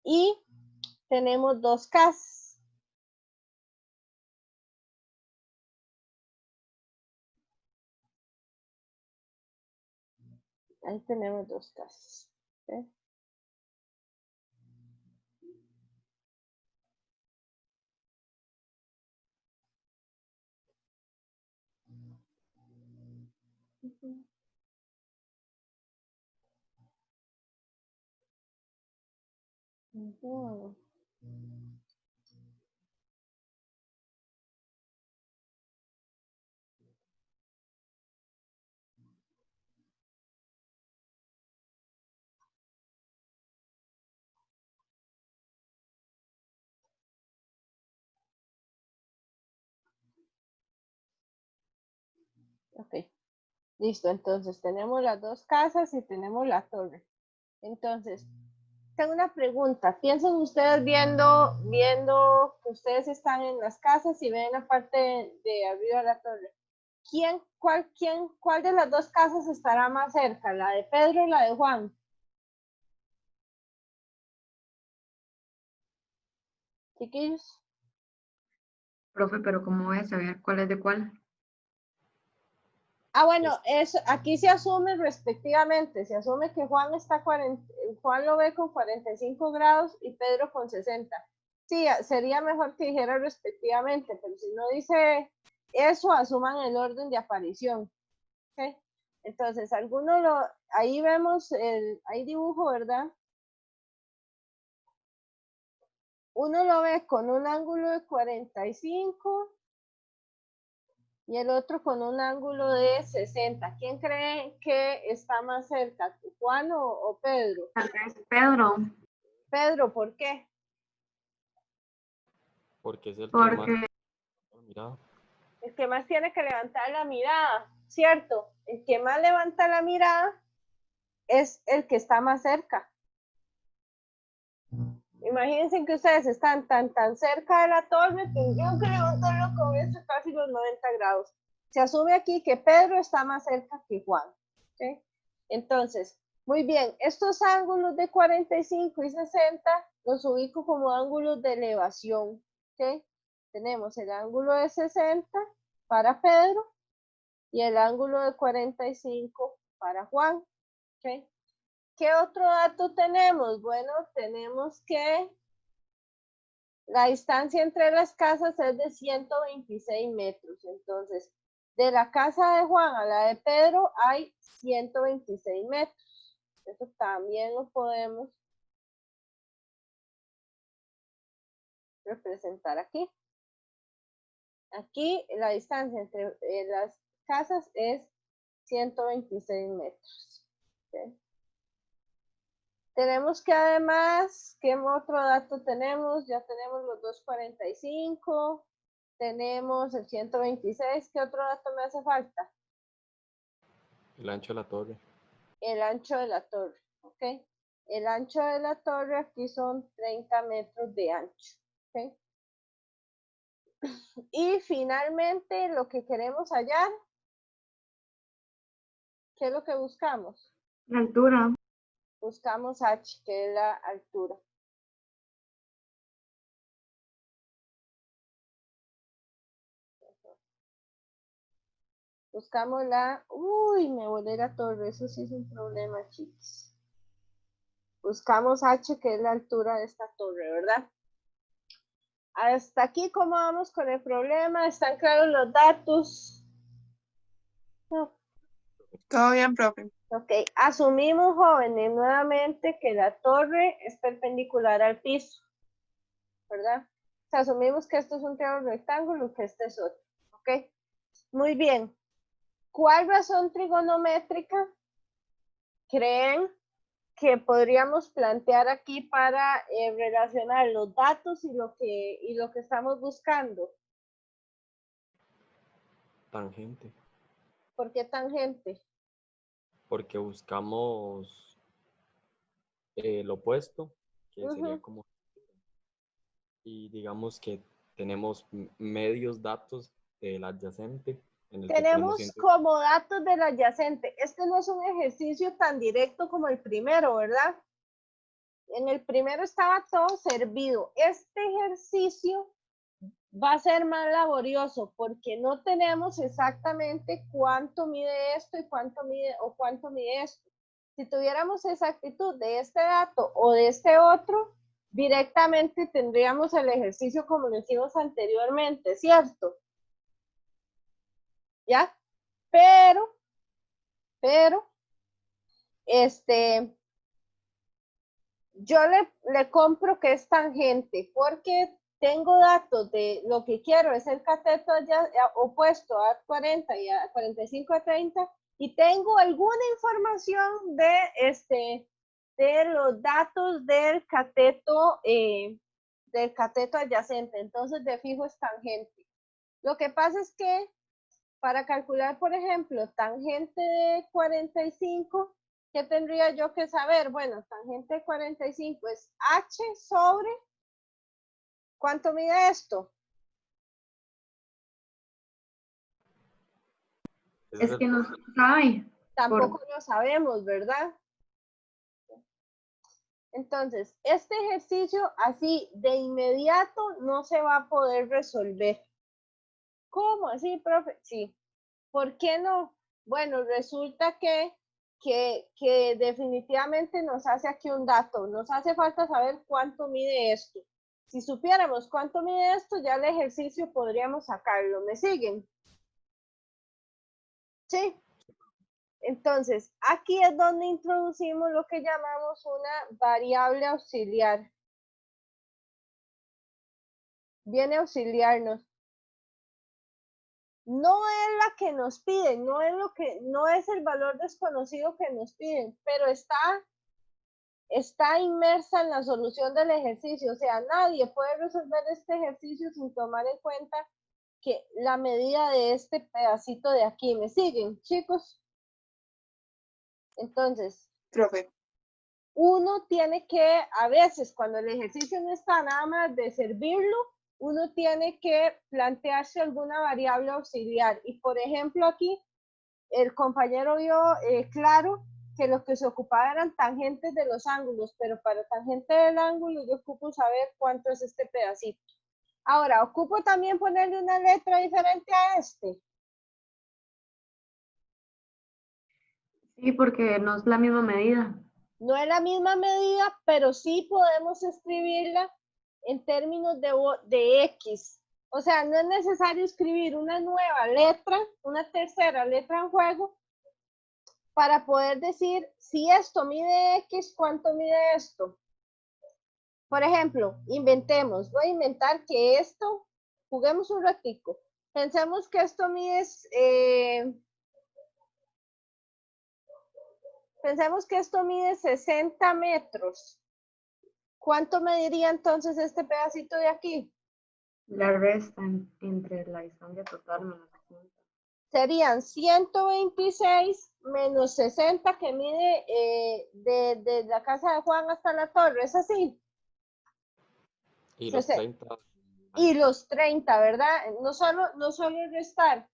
y tenemos dos casas. Ahí tenemos dos casas. ¿Sí? Ok, listo. Entonces tenemos las dos casas y tenemos la torre. Entonces, tengo una pregunta. Piensen ustedes viendo que ustedes están en las casas y ven la parte de arriba de la torre. ¿Cuál de las dos casas estará más cerca? ¿La de Pedro o la de Juan? Chiquillos. Profe, pero ¿cómo voy a saber cuál es de cuál? Ah, bueno, eso, aquí se asume respectivamente, se asume que Juan Juan lo ve con 45 grados y Pedro con 60. Sí, sería mejor que dijera respectivamente, pero si no dice eso, asuman el orden de aparición. ¿Okay? Entonces, ahí vemos hay dibujo, ¿verdad? Uno lo ve con un ángulo de 45 y el otro con un ángulo de 60. ¿Quién cree que está más cerca, Juan o Pedro? Tal vez Pedro, Pedro, ¿por qué? Porque es el que más porque mirado. El que más tiene que levantar la mirada, ¿cierto? El que más levanta la mirada es el que está más cerca. Imagínense que ustedes están tan cerca de la torre, tendrían que levantarlo con esto casi los 90 grados. Se asume aquí que Pedro está más cerca que Juan. ¿Okay? Entonces, muy bien, estos ángulos de 45 y 60 los ubico como ángulos de elevación. ¿Okay? Tenemos el ángulo de 60 para Pedro y el ángulo de 45 para Juan. ¿Okay? ¿Qué otro dato tenemos? Bueno, tenemos que la distancia entre las casas es de 126 metros. Entonces, de la casa de Juan a la de Pedro hay 126 metros. Eso también lo podemos representar aquí. Aquí la distancia entre las casas es 126 metros. ¿Okay? Tenemos que además, ¿qué otro dato tenemos? Ya tenemos los 245, tenemos el 126. ¿Qué otro dato me hace falta? El ancho de la torre. El ancho de la torre, ¿ok? El ancho de la torre aquí son 30 metros de ancho, ¿ok? Y finalmente lo que queremos hallar, ¿qué es lo que buscamos? la altura. Buscamos h, que es la altura. Buscamos uy, me volé la torre, eso sí es un problema, chicos. Buscamos h, que es la altura de esta torre, ¿verdad? Hasta aquí, ¿cómo vamos con el problema? ¿Están claros los datos? No. Todo bien, profe. Ok, asumimos, jóvenes, nuevamente que la torre es perpendicular al piso, ¿verdad? O sea, asumimos que esto es un triángulo rectángulo y que este es otro, ¿ok? Muy bien. ¿Cuál razón trigonométrica creen que podríamos plantear aquí para relacionar los datos y lo que estamos buscando? Tangente. ¿Por qué tangente? Porque buscamos el opuesto, que sería Ujú. como, y digamos que tenemos medios datos del adyacente en el que tenemos Tenemos como datos del adyacente. Este no es un ejercicio tan directo como el primero, ¿verdad? En el primero estaba todo servido. Este ejercicio va a ser más laborioso porque no tenemos exactamente cuánto mide esto y cuánto mide esto. Si tuviéramos exactitud de este dato o de este otro, directamente tendríamos el ejercicio como lo hicimos anteriormente, ¿cierto? ¿Ya? Pero, yo le compro que es tangente porque tengo datos de lo que quiero, es el cateto ya opuesto a 40 y a 45 a 30, y tengo alguna información de los datos del cateto adyacente, entonces de fijo es tangente. Lo que pasa es que para calcular, por ejemplo, tangente de 45, ¿qué tendría yo que saber? Bueno, tangente de 45 es h sobre, ¿cuánto mide esto? ese es Es el que no problema. se sabe. Tampoco lo sabemos, ¿verdad? Entonces, este ejercicio así de inmediato no se va a poder resolver. ¿Cómo así, profe? Sí. ¿Por qué no? Bueno, resulta que definitivamente nos hace aquí un dato. Nos hace falta saber cuánto mide esto. Si supiéramos cuánto mide esto, ya el ejercicio podríamos sacarlo. ¿Me siguen? Sí. Entonces, aquí es donde introducimos lo que llamamos una variable auxiliar. Viene a auxiliarnos. No es la que nos piden, no es el valor desconocido que nos piden, pero está inmersa en la solución del ejercicio. O sea, nadie puede resolver este ejercicio sin tomar en cuenta que la medida de este pedacito de aquí. ¿Me siguen, chicos? Entonces, Profe, uno tiene que, a veces, cuando el ejercicio no está nada más de servirlo, uno tiene que plantearse alguna variable auxiliar. Y, por ejemplo, aquí el compañero vio claro que lo que se ocupaba eran tangentes de los ángulos, pero para tangente del ángulo yo ocupo saber cuánto es este pedacito. Ahora, ocupo también ponerle una letra diferente a este. Sí, porque no es la misma medida. No es la misma medida, pero sí podemos escribirla en términos de X. O sea, no es necesario escribir una nueva letra, una tercera letra en juego, para poder decir si esto mide X, ¿cuánto mide esto? Por ejemplo, inventemos, voy a inventar que esto, juguemos un ratico, pensemos que esto mide, pensemos que esto mide 60 metros. ¿Cuánto mediría entonces este pedacito de aquí? La resta entre la distancia total menos la punta. Serían 126 menos 60 que mide de la casa de Juan hasta la torre, ¿es así? Y los 30. Y los 30, ¿verdad? No solo restar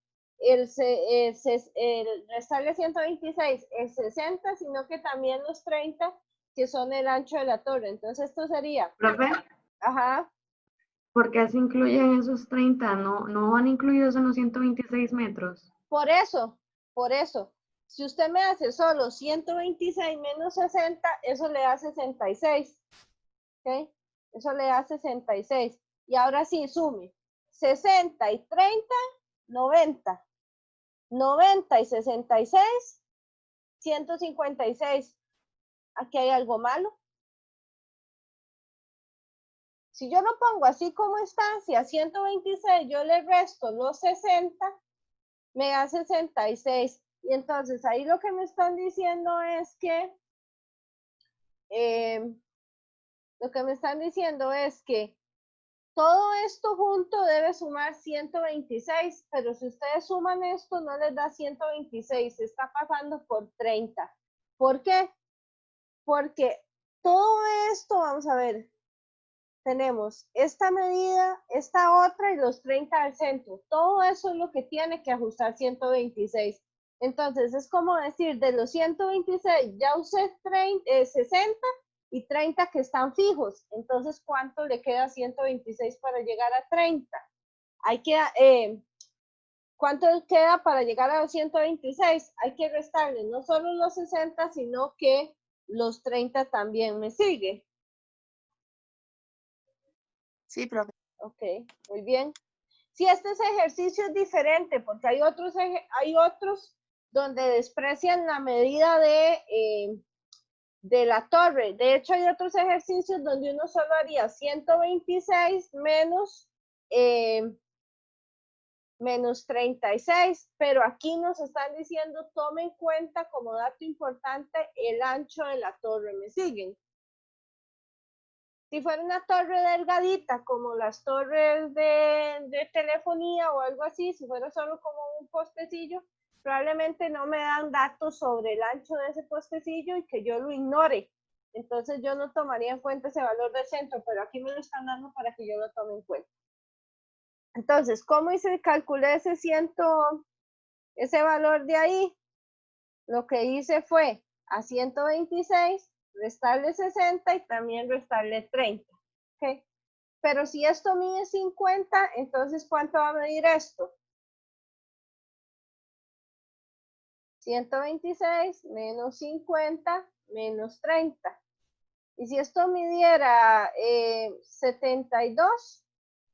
restarle 126, el 60, sino que también los 30 que son el ancho de la torre. Entonces esto sería, Profe, ajá, ¿por qué se incluyen esos 30? ¿No van incluidos en los 126 metros? por eso. Si usted me hace solo 126 menos 60, eso le da 66, ¿ok? Eso le da 66. Y ahora sí, sume 60 y 30, 90. 90 y 66, 156. Aquí hay algo malo. Si yo lo pongo así como está, si a 126 yo le resto los 60, me da 66. Y entonces ahí lo que me están diciendo es que Todo esto junto debe sumar 126, pero si ustedes suman esto no les da 126, se está pasando por 30. ¿Por qué? Porque todo esto, vamos a ver, tenemos esta medida, esta otra y los 30 al centro. Todo eso es lo que tiene que ajustar 126. Entonces, es como decir, de los 126 ya usé 60 y 30 que están fijos. Entonces, ¿cuánto le queda a 126 para llegar a 30? ¿Cuánto queda para llegar a los 126? Hay que restarle no solo los 60, sino que los 30 también. ¿Me sigue? Sí, profe. Ok, muy bien. Si este ejercicio es diferente, porque hay otros donde desprecian la medida de la torre. De hecho, hay otros ejercicios donde uno solo haría 126 menos 36, pero aquí nos están diciendo, tome en cuenta como dato importante el ancho de la torre. ¿Me siguen? Si fuera una torre delgadita, como las torres de telefonía o algo así, si fuera solo como un postecillo, probablemente no me dan datos sobre el ancho de ese postecillo y que yo lo ignore. Entonces yo no tomaría en cuenta ese valor del centro, pero aquí me lo están dando para que yo lo tome en cuenta. Entonces, ¿cómo hice? Calculé ese valor de ahí. Lo que hice fue a 126, restarle 60 y también restarle 30. ¿Okay? Pero si esto mide 50, entonces ¿cuánto va a medir esto? 126 menos 50 menos 30. Y si esto midiera 72,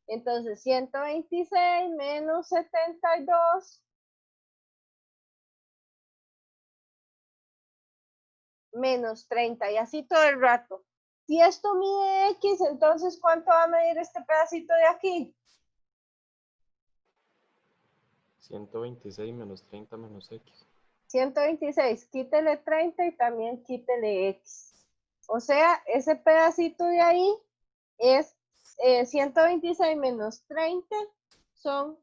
entonces 126 menos 72 menos 30. Y así todo el rato. Si esto mide X, entonces ¿cuánto va a medir este pedacito de aquí? 126 menos 30 menos X. 126, quítele 30 y también quítele X. O sea, ese pedacito de ahí es 126 menos 30 son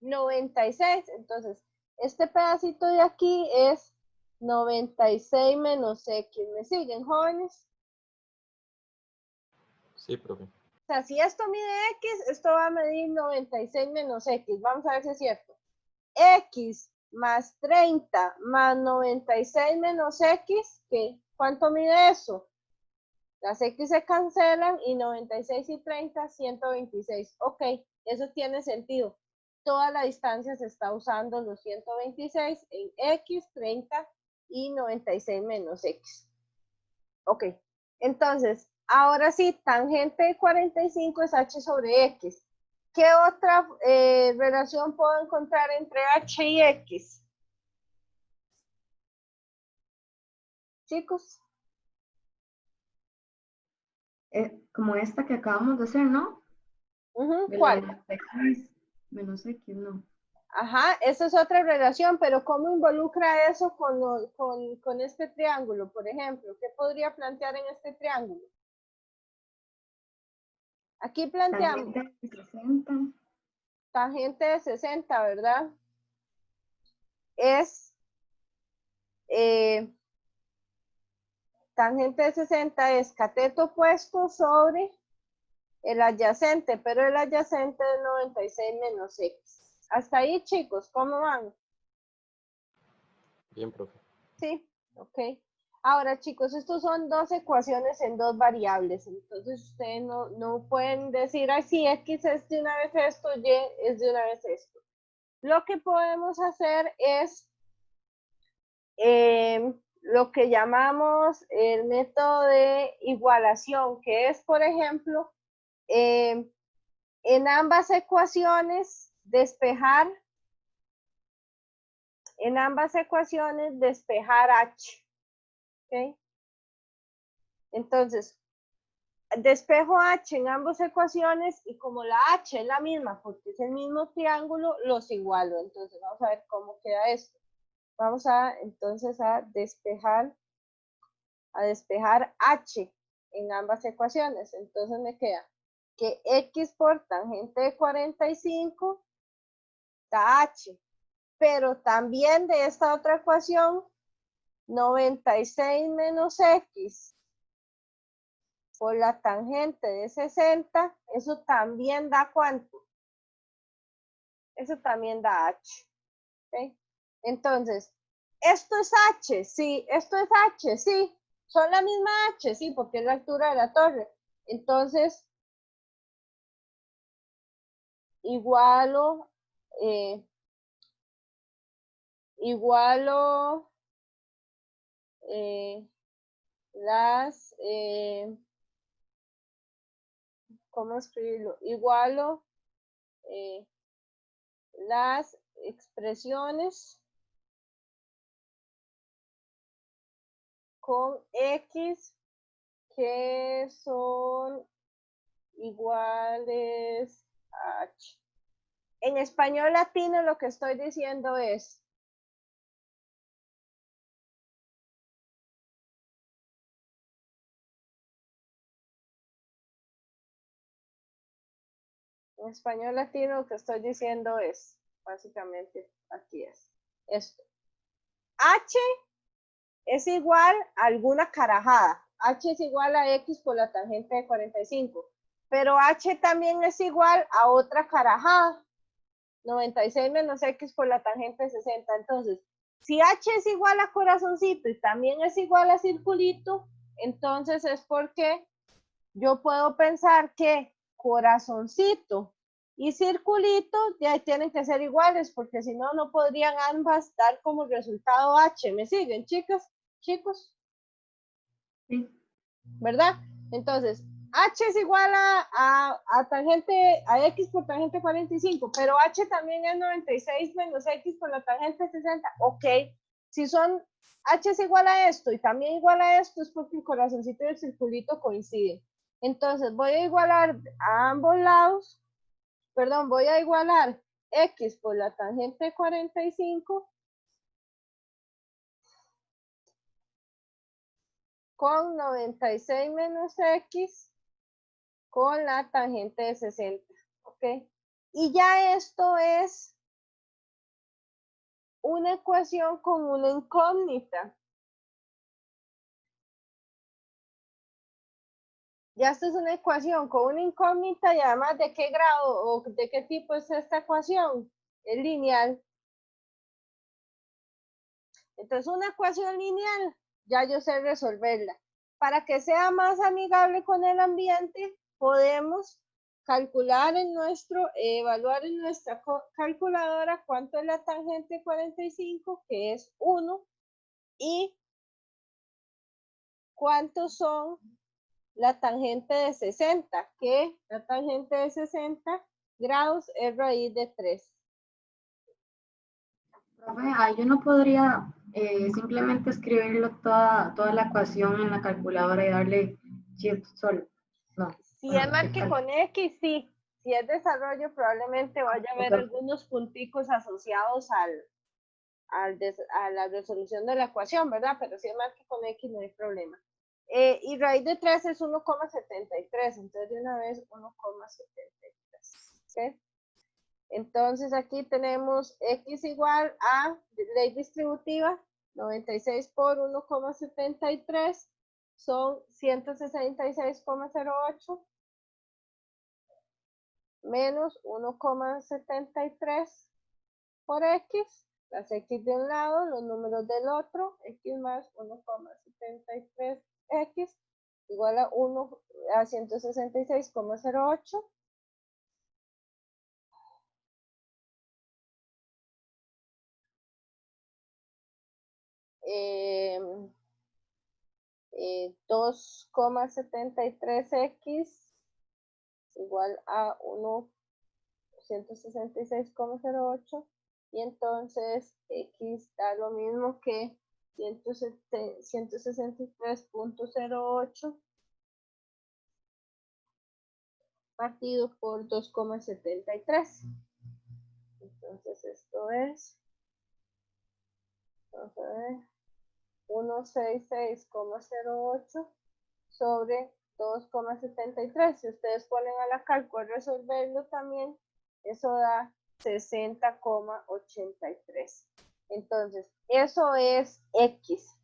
96. Entonces, este pedacito de aquí es 96 menos X. ¿Me siguen, jóvenes? Sí, profe. O sea, si esto mide X, esto va a medir 96 menos X. Vamos a ver si es cierto. X más 30 más 96 menos X, ¿qué? ¿Cuánto mide eso? Las X se cancelan y 96 y 30, 126. Ok, eso tiene sentido. Toda la distancia se está usando los 126 en X, 30 y 96 menos X. Ok, entonces, ahora sí, tangente de 45 es H sobre X. ¿Qué otra relación puedo encontrar entre H y X? Chicos. Como esta que acabamos de hacer, ¿no? ¿Cuál? X menos X, no. Ajá, esa es otra relación, pero ¿cómo involucra eso con este triángulo, por ejemplo? ¿Qué podría plantear en este triángulo? Aquí planteamos Tangente de 60. tangente de 60, ¿verdad? Es tangente de 60 es cateto opuesto sobre el adyacente, pero el adyacente es 96 menos X. Hasta ahí, chicos, ¿cómo van? Bien, profe. Sí, ok. Ahora, chicos, estos son dos ecuaciones en dos variables, entonces ustedes no pueden decir, ay, sí, X es de una vez esto, Y es de una vez esto. Lo que podemos hacer es lo que llamamos el método de igualación, que es, por ejemplo, en ambas ecuaciones despejar H. ¿Okay? Entonces, despejo H en ambas ecuaciones y como la H es la misma porque es el mismo triángulo, los igualo. Entonces, vamos a ver cómo queda esto. Vamos entonces a despejar H en ambas ecuaciones. Entonces me queda que X por tangente de 45 da H. Pero también de esta otra ecuación, 96 menos X por la tangente de 60, eso también da ¿cuánto? Eso también da H. ¿Okay? Entonces, ¿esto es H? Sí. ¿Esto es H? Sí. ¿Son la misma H? Sí, porque es la altura de la torre. Entonces, igualo las, ¿cómo escribirlo? Igualo las expresiones con X que son iguales a H. En español latino lo que estoy diciendo es en español latino lo que estoy diciendo es, básicamente, aquí es esto. H es igual a alguna carajada. H es igual a X por la tangente de 45. Pero H también es igual a otra carajada. 96 menos X por la tangente de 60. Entonces, si H es igual a corazoncito y también es igual a circulito, entonces es porque yo puedo pensar que corazoncito y circulito ya tienen que ser iguales, porque si no, no podrían ambas dar como resultado H. ¿Me siguen, chicas? Chicos. Sí. ¿Verdad? Entonces, H es igual a tangente, a X por tangente 45, pero H también es 96 menos X por la tangente 60. Ok, si son, H es igual a esto y también igual a esto, es porque el corazoncito y el circulito coinciden. Entonces, voy a igualar a ambos lados, perdón, voy a igualar X por la tangente 45 con 96 menos X con la tangente de 60, ¿ok? Y ya esto es una ecuación con una incógnita. Ya esto es una ecuación con una incógnita y además de qué grado o de qué tipo es esta ecuación. Es lineal. Entonces una ecuación lineal, ya yo sé resolverla. Para que sea más amigable con el ambiente, podemos calcular evaluar en nuestra calculadora cuánto es la tangente 45, que es 1, y cuántos son la tangente de 60, que la tangente de 60 grados es raíz de 3. Profe, ahí yo no podría simplemente escribirlo toda la ecuación en la calculadora y darle shift solo. No. Si es más que con X, sí. Si es desarrollo, probablemente vaya a haber algunos punticos asociados a la resolución de la ecuación, ¿verdad? Pero si es más que con X, no hay problema. Y raíz de 3 es 1,73, entonces de una vez 1,73. ¿Okay? Entonces aquí tenemos X igual a ley distributiva, 96 por 1,73 son 166,08 menos 1,73 por X, las X de un lado, los números del otro, X más 1,73X igual a 166,08. Eh, 2,73X igual a 166,08 y entonces X da lo mismo que 163,08 partido por 2,73. Entonces esto es, vamos a ver, 166,08 sobre 2,73. Si ustedes ponen a la calco a resolverlo también, eso da 60,83. Entonces, eso es X.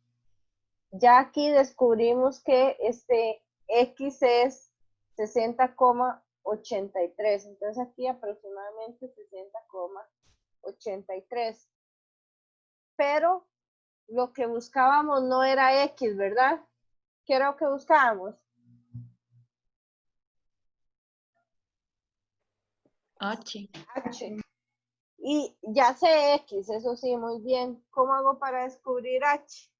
Ya aquí descubrimos que este X es 60,83. Entonces aquí aproximadamente 60,83. Pero lo que buscábamos no era X, ¿verdad? ¿Qué era lo que buscábamos? H. H. Y ya sé X, eso sí, muy bien. ¿Cómo hago para descubrir H?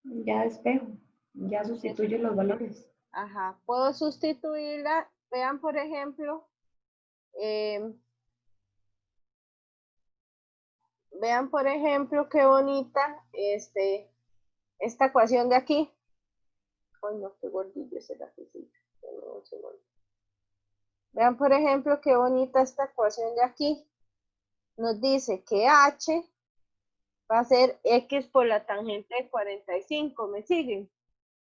Ya despejo, ya sustituyo los valores. Ajá, puedo sustituirla. Vean, por ejemplo, qué bonita esta ecuación de aquí. Ay, no, qué gordillo ese lapicito. Vean, por ejemplo, qué bonita esta ecuación de aquí. Nos dice que H va a ser X por la tangente de 45. ¿Me siguen?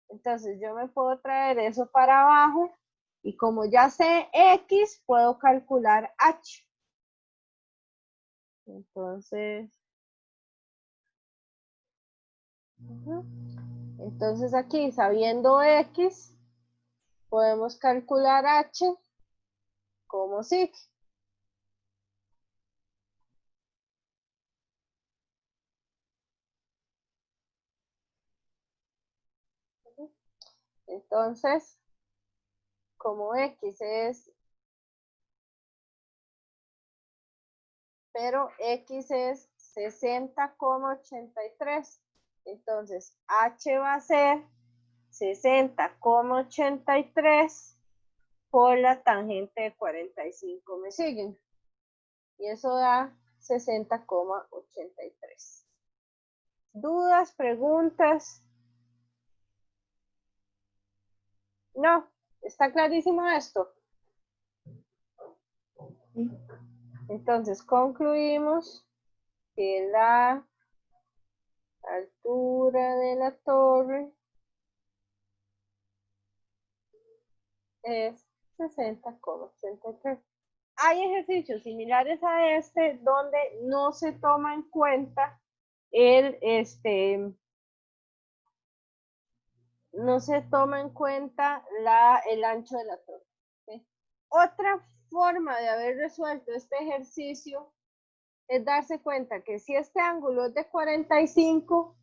Entonces yo me puedo traer eso para abajo y como ya sé X, puedo calcular H. Entonces aquí, sabiendo X, podemos calcular H como sigue. Entonces, como X es, pero X es 60,83. Entonces, H va a ser 60,83 por la tangente de 45. ¿Me siguen? Y eso da 60,83. ¿Dudas, preguntas? No, ¿está clarísimo esto? Entonces concluimos que la altura de la torre es 60,83. Hay ejercicios similares a este donde no se toma en cuenta el ancho de la torre. ¿Sí? Otra forma de haber resuelto este ejercicio es darse cuenta que si este ángulo es de 45,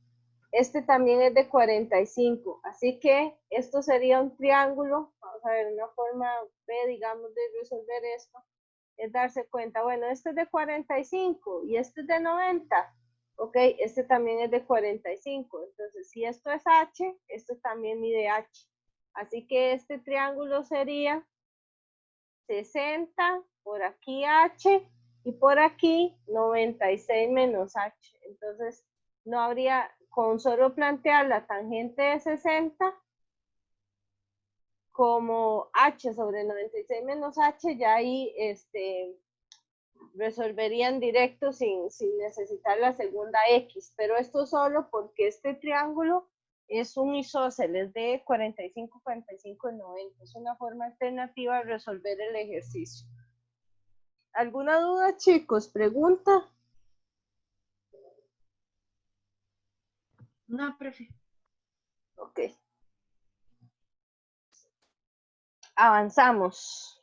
este también es de 45. Así que esto sería un triángulo. Vamos a ver una forma B, digamos, de resolver esto. Es darse cuenta, bueno, este es de 45 y este es de 90. Ok, este también es de 45. Entonces, si esto es H, esto también mide H. Así que este triángulo sería 60, por aquí H, y por aquí 96 menos H. Entonces, no habría, con solo plantear la tangente de 60 como H sobre 96 menos H, ya ahí resolverían directo sin necesitar la segunda X, pero esto solo porque este triángulo es un isósceles de 45, 45 y 90. Es una forma alternativa de resolver el ejercicio. ¿Alguna duda, chicos? ¿Pregunta? No, profe. Ok. Avanzamos.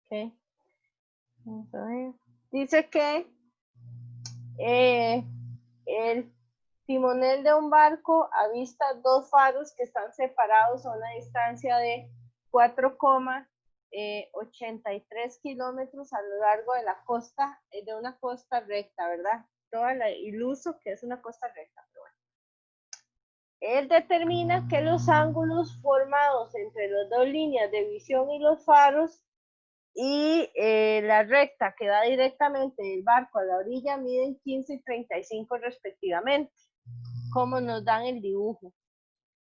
Ok. Vamos a ver. Dice que el timonel de un barco avista dos faros que están separados a una distancia de 4,83 kilómetros a lo largo de la costa, de una costa recta, ¿verdad? Toda la iluso que es una costa recta, pero bueno. Él determina que los ángulos formados entre las dos líneas de visión y los faros y la recta que va directamente del barco a la orilla miden 15 y 35 respectivamente, como nos dan el dibujo.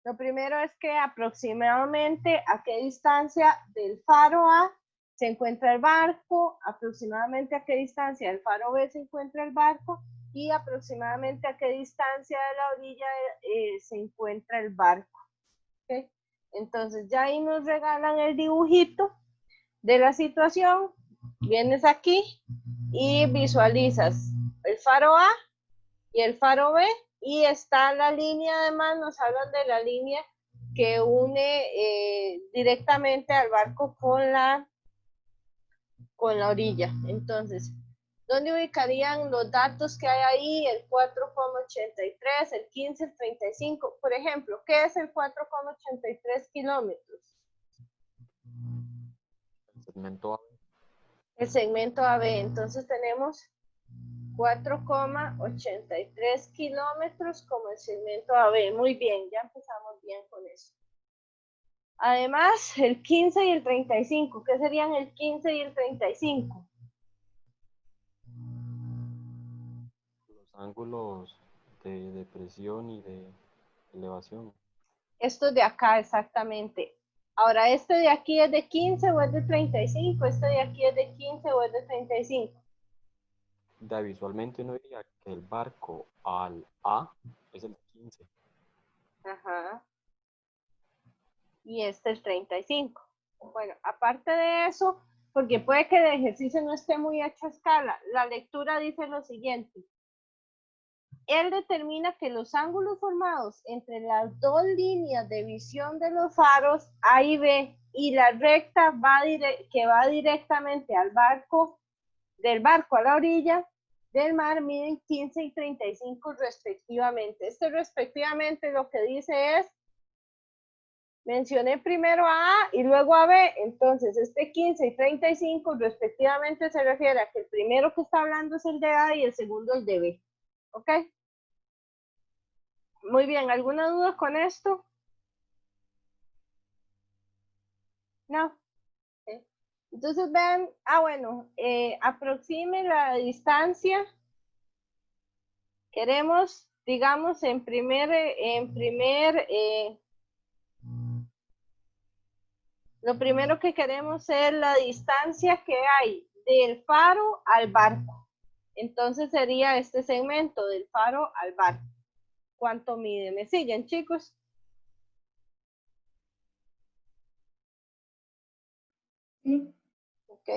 Lo primero es que aproximadamente a qué distancia del faro A se encuentra el barco, aproximadamente a qué distancia del faro B se encuentra el barco y aproximadamente a qué distancia de la orilla se encuentra el barco. ¿Okay? Entonces ya ahí nos regalan el dibujito de la situación. Vienes aquí y visualizas el faro A y el faro B, y está la línea, además nos hablan de la línea que une directamente al barco con la orilla. Entonces, ¿dónde ubicarían los datos que hay ahí? El 4,83, el 15, el 35. Por ejemplo, ¿qué es el 4,83 kilómetros? El segmento A. El segmento AB. Entonces tenemos 4,83 kilómetros como el segmento AB. Muy bien, ya empezamos bien con eso. Además, el 15 y el 35. ¿Qué serían el 15 y el 35? Los ángulos de depresión y de elevación. Esto de acá, exactamente. Ahora, ¿este de aquí es de 15 o es de 35? ¿Este de aquí es de 15 o es de 35? Visualmente uno diría que el barco al A es el 15. Ajá. Y este es 35. Bueno, aparte de eso, porque puede que el ejercicio no esté muy hecho a escala, la lectura dice lo siguiente. Él determina que los ángulos formados entre las dos líneas de visión de los faros A y B y la recta que va directamente al barco, del barco a la orilla del mar, miden 15 y 35 respectivamente. Este respectivamente lo que dice es, mencioné primero a A y luego a B, entonces este 15 y 35 respectivamente se refiere a que el primero que está hablando es el de A y el segundo el de B. ¿Ok? Muy bien, ¿alguna duda con esto? No. Okay. Entonces vean, bueno, aproxime la distancia. Queremos, digamos, lo primero que queremos es la distancia que hay del faro al barco. Entonces sería este segmento del faro al barco. ¿Cuánto mide? ¿Me siguen, chicos? Sí. Ok.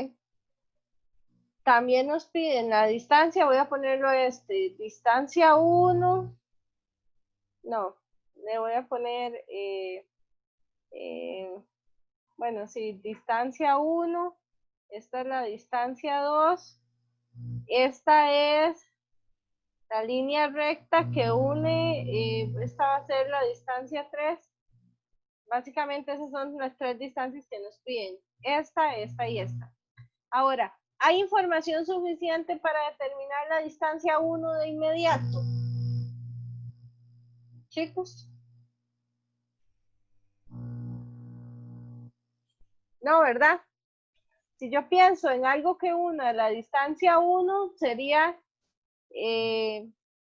También nos piden la distancia, voy a ponerlo distancia 1. No, le voy a poner, bueno, sí, distancia 1. Esta es la distancia 2. Esta es la línea recta que une, esta va a ser la distancia 3. Básicamente esas son las tres distancias que nos piden. Esta y esta. Ahora, ¿hay información suficiente para determinar la distancia 1 de inmediato? Chicos. No, ¿verdad? Si yo pienso en algo que una la distancia 1 sería,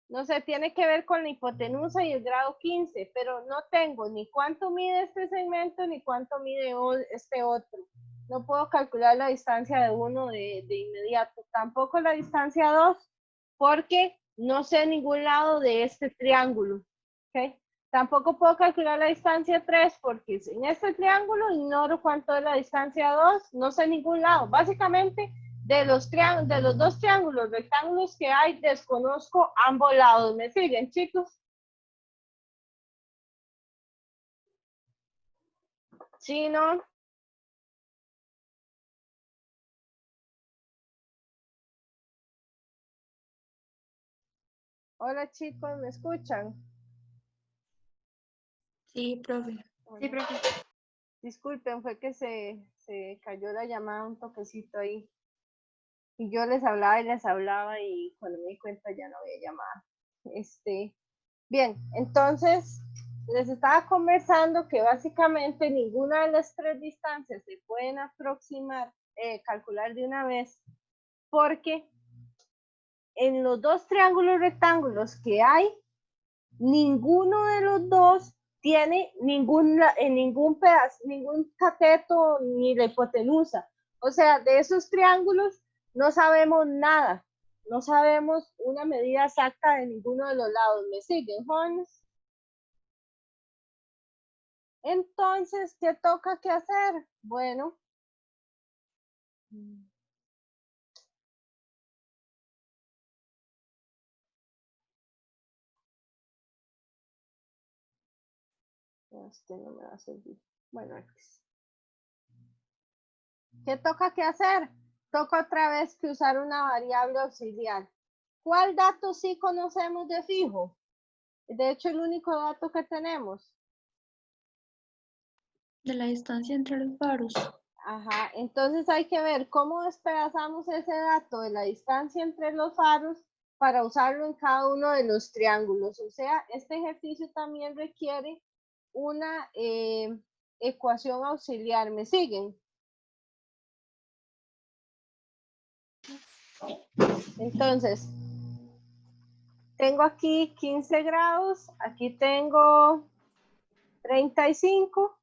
no sé, tiene que ver con la hipotenusa y el grado 15, pero no tengo ni cuánto mide este segmento ni cuánto mide este otro. No puedo calcular la distancia de uno de inmediato. Tampoco la distancia 2, porque no sé ningún lado de este triángulo. ¿Okay? Tampoco puedo calcular la distancia 3 porque en este triángulo ignoro cuánto es la distancia 2, no sé ningún lado. Básicamente, de los dos triángulos rectángulos que hay, desconozco ambos lados. ¿Me siguen, chicos? ¿Sí, no? Hola, chicos, ¿me escuchan? Sí, profe. Sí, profe. Disculpen, fue que se cayó la llamada un toquecito ahí. Y yo les hablaba y cuando me di cuenta ya no había llamada. Bien, entonces les estaba conversando que básicamente ninguna de las tres distancias se pueden aproximar, calcular de una vez, porque en los dos triángulos rectángulos que hay, ninguno de los dos tiene ningún pedazo, ningún cateto ni la hipotenusa. O sea, de esos triángulos no sabemos nada. No sabemos una medida exacta de ninguno de los lados. ¿Me siguen, jóvenes? Entonces, ¿qué toca que hacer? Bueno. Este no me va a servir. Bueno, X. ¿Qué toca que hacer? Toca otra vez que usar una variable auxiliar. ¿Cuál dato sí conocemos de fijo? De hecho, el único dato que tenemos. De la distancia entre los faros. Ajá, entonces hay que ver cómo despedazamos ese dato de la distancia entre los faros para usarlo en cada uno de los triángulos. O sea, este ejercicio también requiere una ecuación auxiliar. ¿Me siguen? Entonces, tengo aquí 15 grados, aquí tengo 35,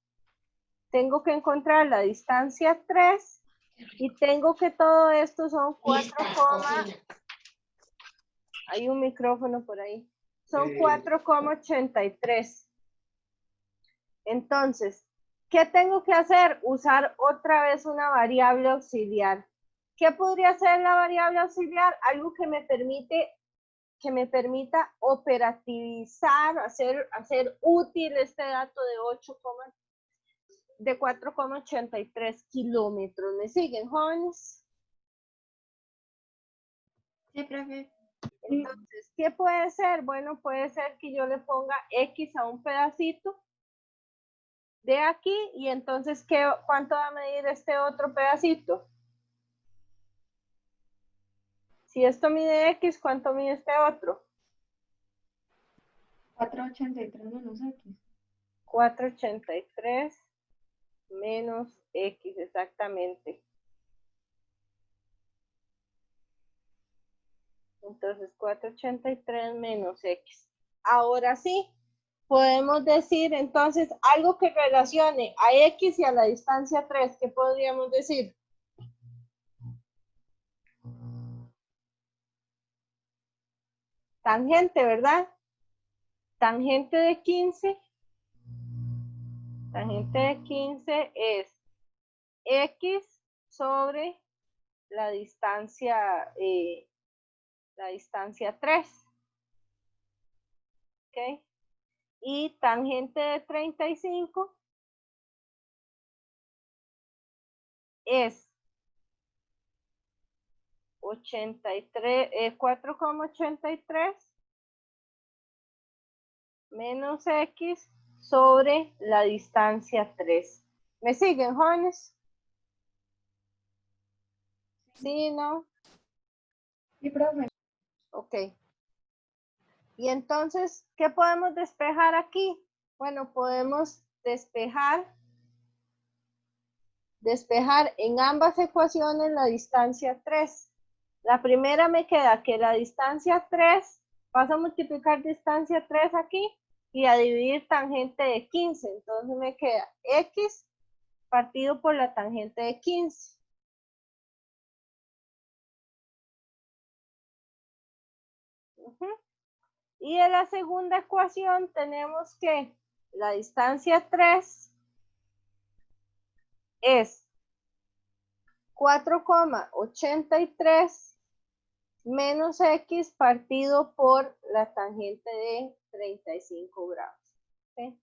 tengo que encontrar la distancia 3 y tengo que todo esto son 4, hay un micrófono por ahí, son 4,83. Entonces, ¿qué tengo que hacer? Usar otra vez una variable auxiliar. ¿Qué podría ser la variable auxiliar? Algo que me permita operativizar, hacer útil este dato de 4,83 kilómetros. ¿Me siguen, jóvenes? Sí, profe. Entonces, ¿qué puede ser? Bueno, puede ser que yo le ponga X a un pedacito de aquí y entonces, ¿cuánto va a medir este otro pedacito? Si esto mide X, ¿cuánto mide este otro? 483 menos X. 483 menos X, exactamente. Entonces, 483 menos X. Ahora sí, podemos decir entonces algo que relacione a X y a la distancia 3. ¿Qué podríamos decir? Tangente, ¿verdad? Tangente de 15. Tangente de 15 es X sobre la distancia 3. ¿Ok? Y tangente de 35 es 4,83 menos X sobre la distancia 3. ¿Me siguen, jóvenes? ¿Sí, no? Sí, profe. Ok. Y entonces, ¿qué podemos despejar aquí? Bueno, podemos despejar en ambas ecuaciones la distancia 3. La primera me queda que la distancia 3, vas a multiplicar distancia 3 aquí y a dividir tangente de 15. Entonces me queda X partido por la tangente de 15. Y en la segunda ecuación tenemos que la distancia 3 es 4,83 menos X partido por la tangente de 35 grados. ¿Okay?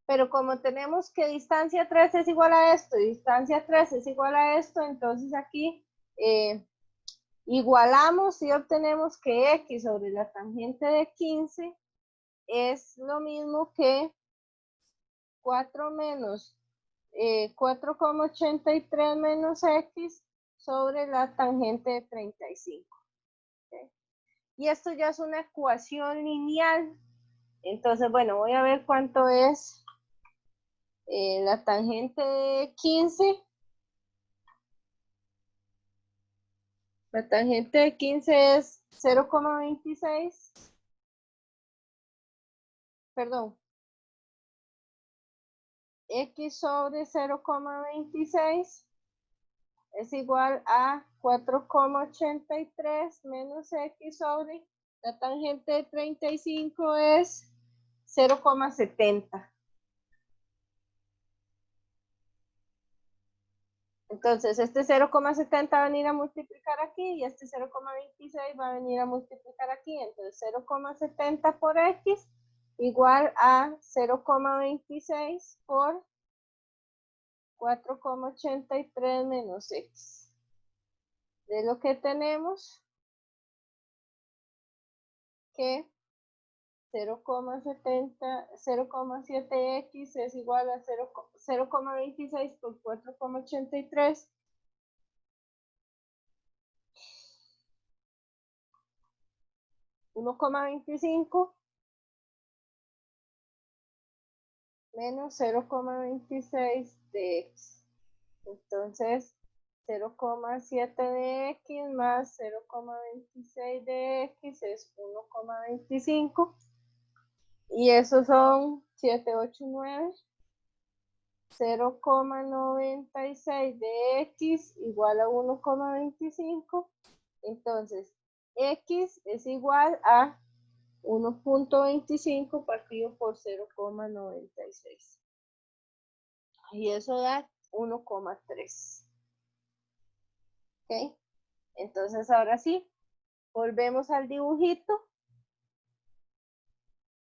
Pero como tenemos que distancia 3 es igual a esto y distancia 3 es igual a esto, entonces aquí igualamos y obtenemos que X sobre la tangente de 15 es lo mismo que 4,83 menos X sobre la tangente de 35. ¿Okay? Y esto ya es una ecuación lineal. Entonces, bueno, voy a ver cuánto es la tangente de 15. La tangente de 15 es 0,26. Perdón. X sobre 0,26 es igual a 4,83 menos x sobre la tangente de 35 es 0,70. Entonces, este 0,70 va a venir a multiplicar aquí y este 0,26 va a venir a multiplicar aquí. Entonces, 0,70 por x igual a 0,26 por 4,83 menos x. De lo que tenemos que 0,7x es igual a 0,26 por 4,83. $1,25 menos 0,26 de x. Entonces, 0,7 de x más 0,26 de x es 1,25. Y esos son 7, 8, 9. 0,96 de x igual a 1,25. Entonces, x es igual a 1,25 partido por 0,96. Y eso da 1,3. ¿Ok? Entonces, ahora sí, volvemos al dibujito.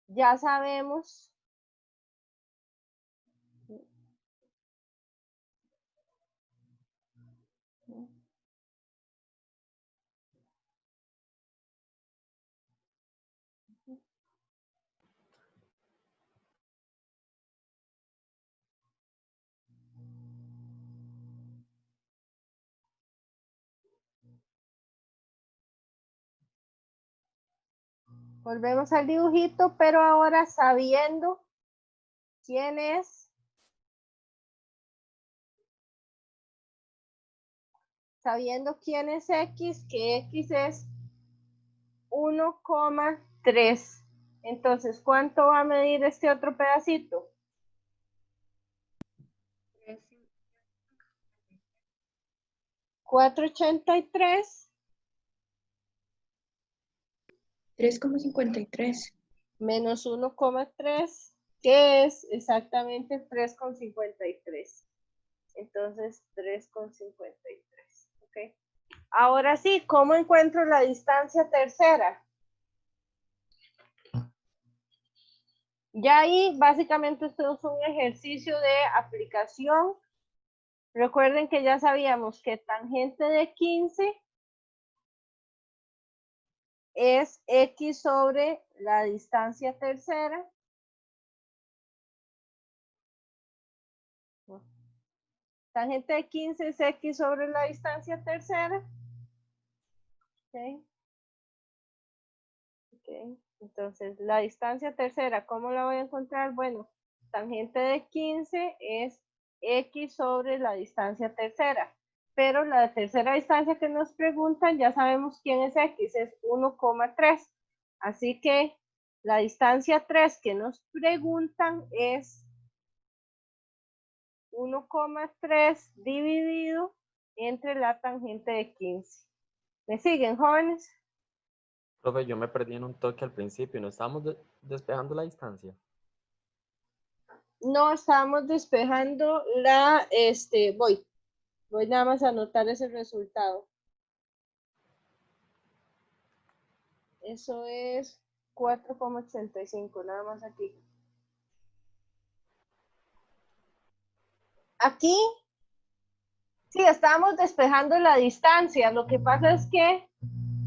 Ya sabemos volvemos al dibujito, pero ahora sabiendo quién es, x, que x es 1,3. Entonces, ¿cuánto va a medir este otro pedacito? 4,83 3,53. menos 1,3, que es exactamente 3,53. Entonces, 3,53. ¿Ok? Ahora sí, ¿cómo encuentro la distancia tercera? Ya ahí, básicamente, esto es un ejercicio de aplicación. Recuerden que ya sabíamos que tangente de 15 es x sobre la distancia tercera. Tangente de 15 es x sobre la distancia tercera. ¿Okay? Okay. Entonces, la distancia tercera, ¿cómo la voy a encontrar? Bueno, tangente de 15 es x sobre la distancia tercera. Pero la tercera distancia que nos preguntan, ya sabemos quién es x, es 1,3. Así que la distancia 3 que nos preguntan es 1,3 dividido entre la tangente de 15. ¿Me siguen, jóvenes? Profe, yo me perdí en un toque al principio. ¿No estábamos despejando la distancia? No, estamos despejando la, voy nada más a anotar ese resultado. Eso es 4,85, nada más aquí. Aquí, sí, estamos despejando la distancia. Lo que pasa es que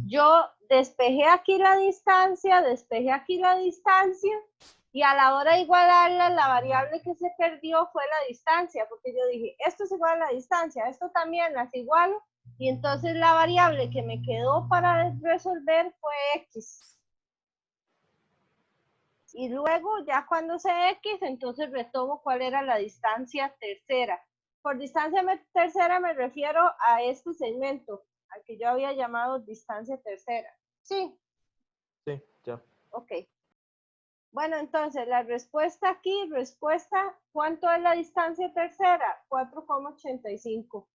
yo despejé aquí la distancia, y a la hora de igualarla, la variable que se perdió fue la distancia, porque yo dije, esto es igual a la distancia, esto también las igualo, y entonces la variable que me quedó para resolver fue x. Y luego, ya cuando sé x, entonces retomo cuál era la distancia tercera. Por distancia tercera me refiero a este segmento, al que yo había llamado distancia tercera. ¿Sí? Sí, ya. Ok. Bueno, entonces la respuesta aquí, ¿cuánto es la distancia tercera? 4,85.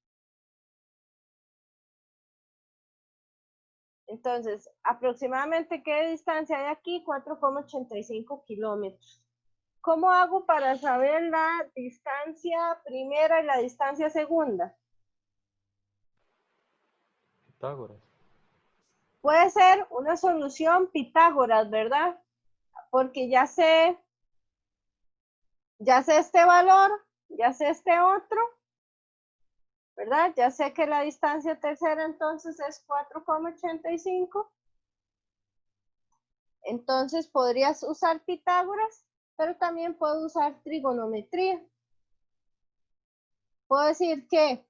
Entonces, aproximadamente, ¿qué distancia hay aquí? 4,85 kilómetros. ¿Cómo hago para saber la distancia primera y la distancia segunda? Pitágoras. Puede ser una solución Pitágoras, ¿verdad? Porque ya sé este valor, ya sé este otro, ¿verdad? Ya sé que la distancia tercera entonces es 4,85. Entonces podrías usar Pitágoras, pero también puedo usar trigonometría. Puedo decir que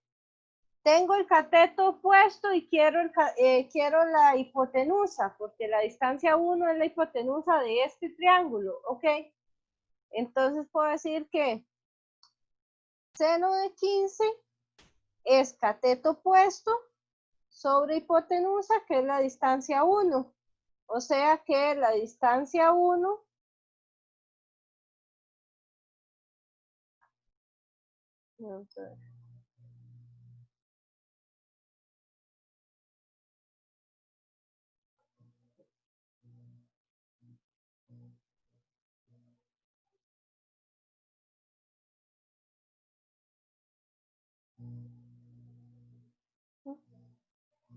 tengo el cateto opuesto y quiero la hipotenusa, porque la distancia 1 es la hipotenusa de este triángulo, ¿ok? Entonces puedo decir que seno de 15 es cateto opuesto sobre hipotenusa, que es la distancia 1. O sea que la distancia 1 vamos a ver.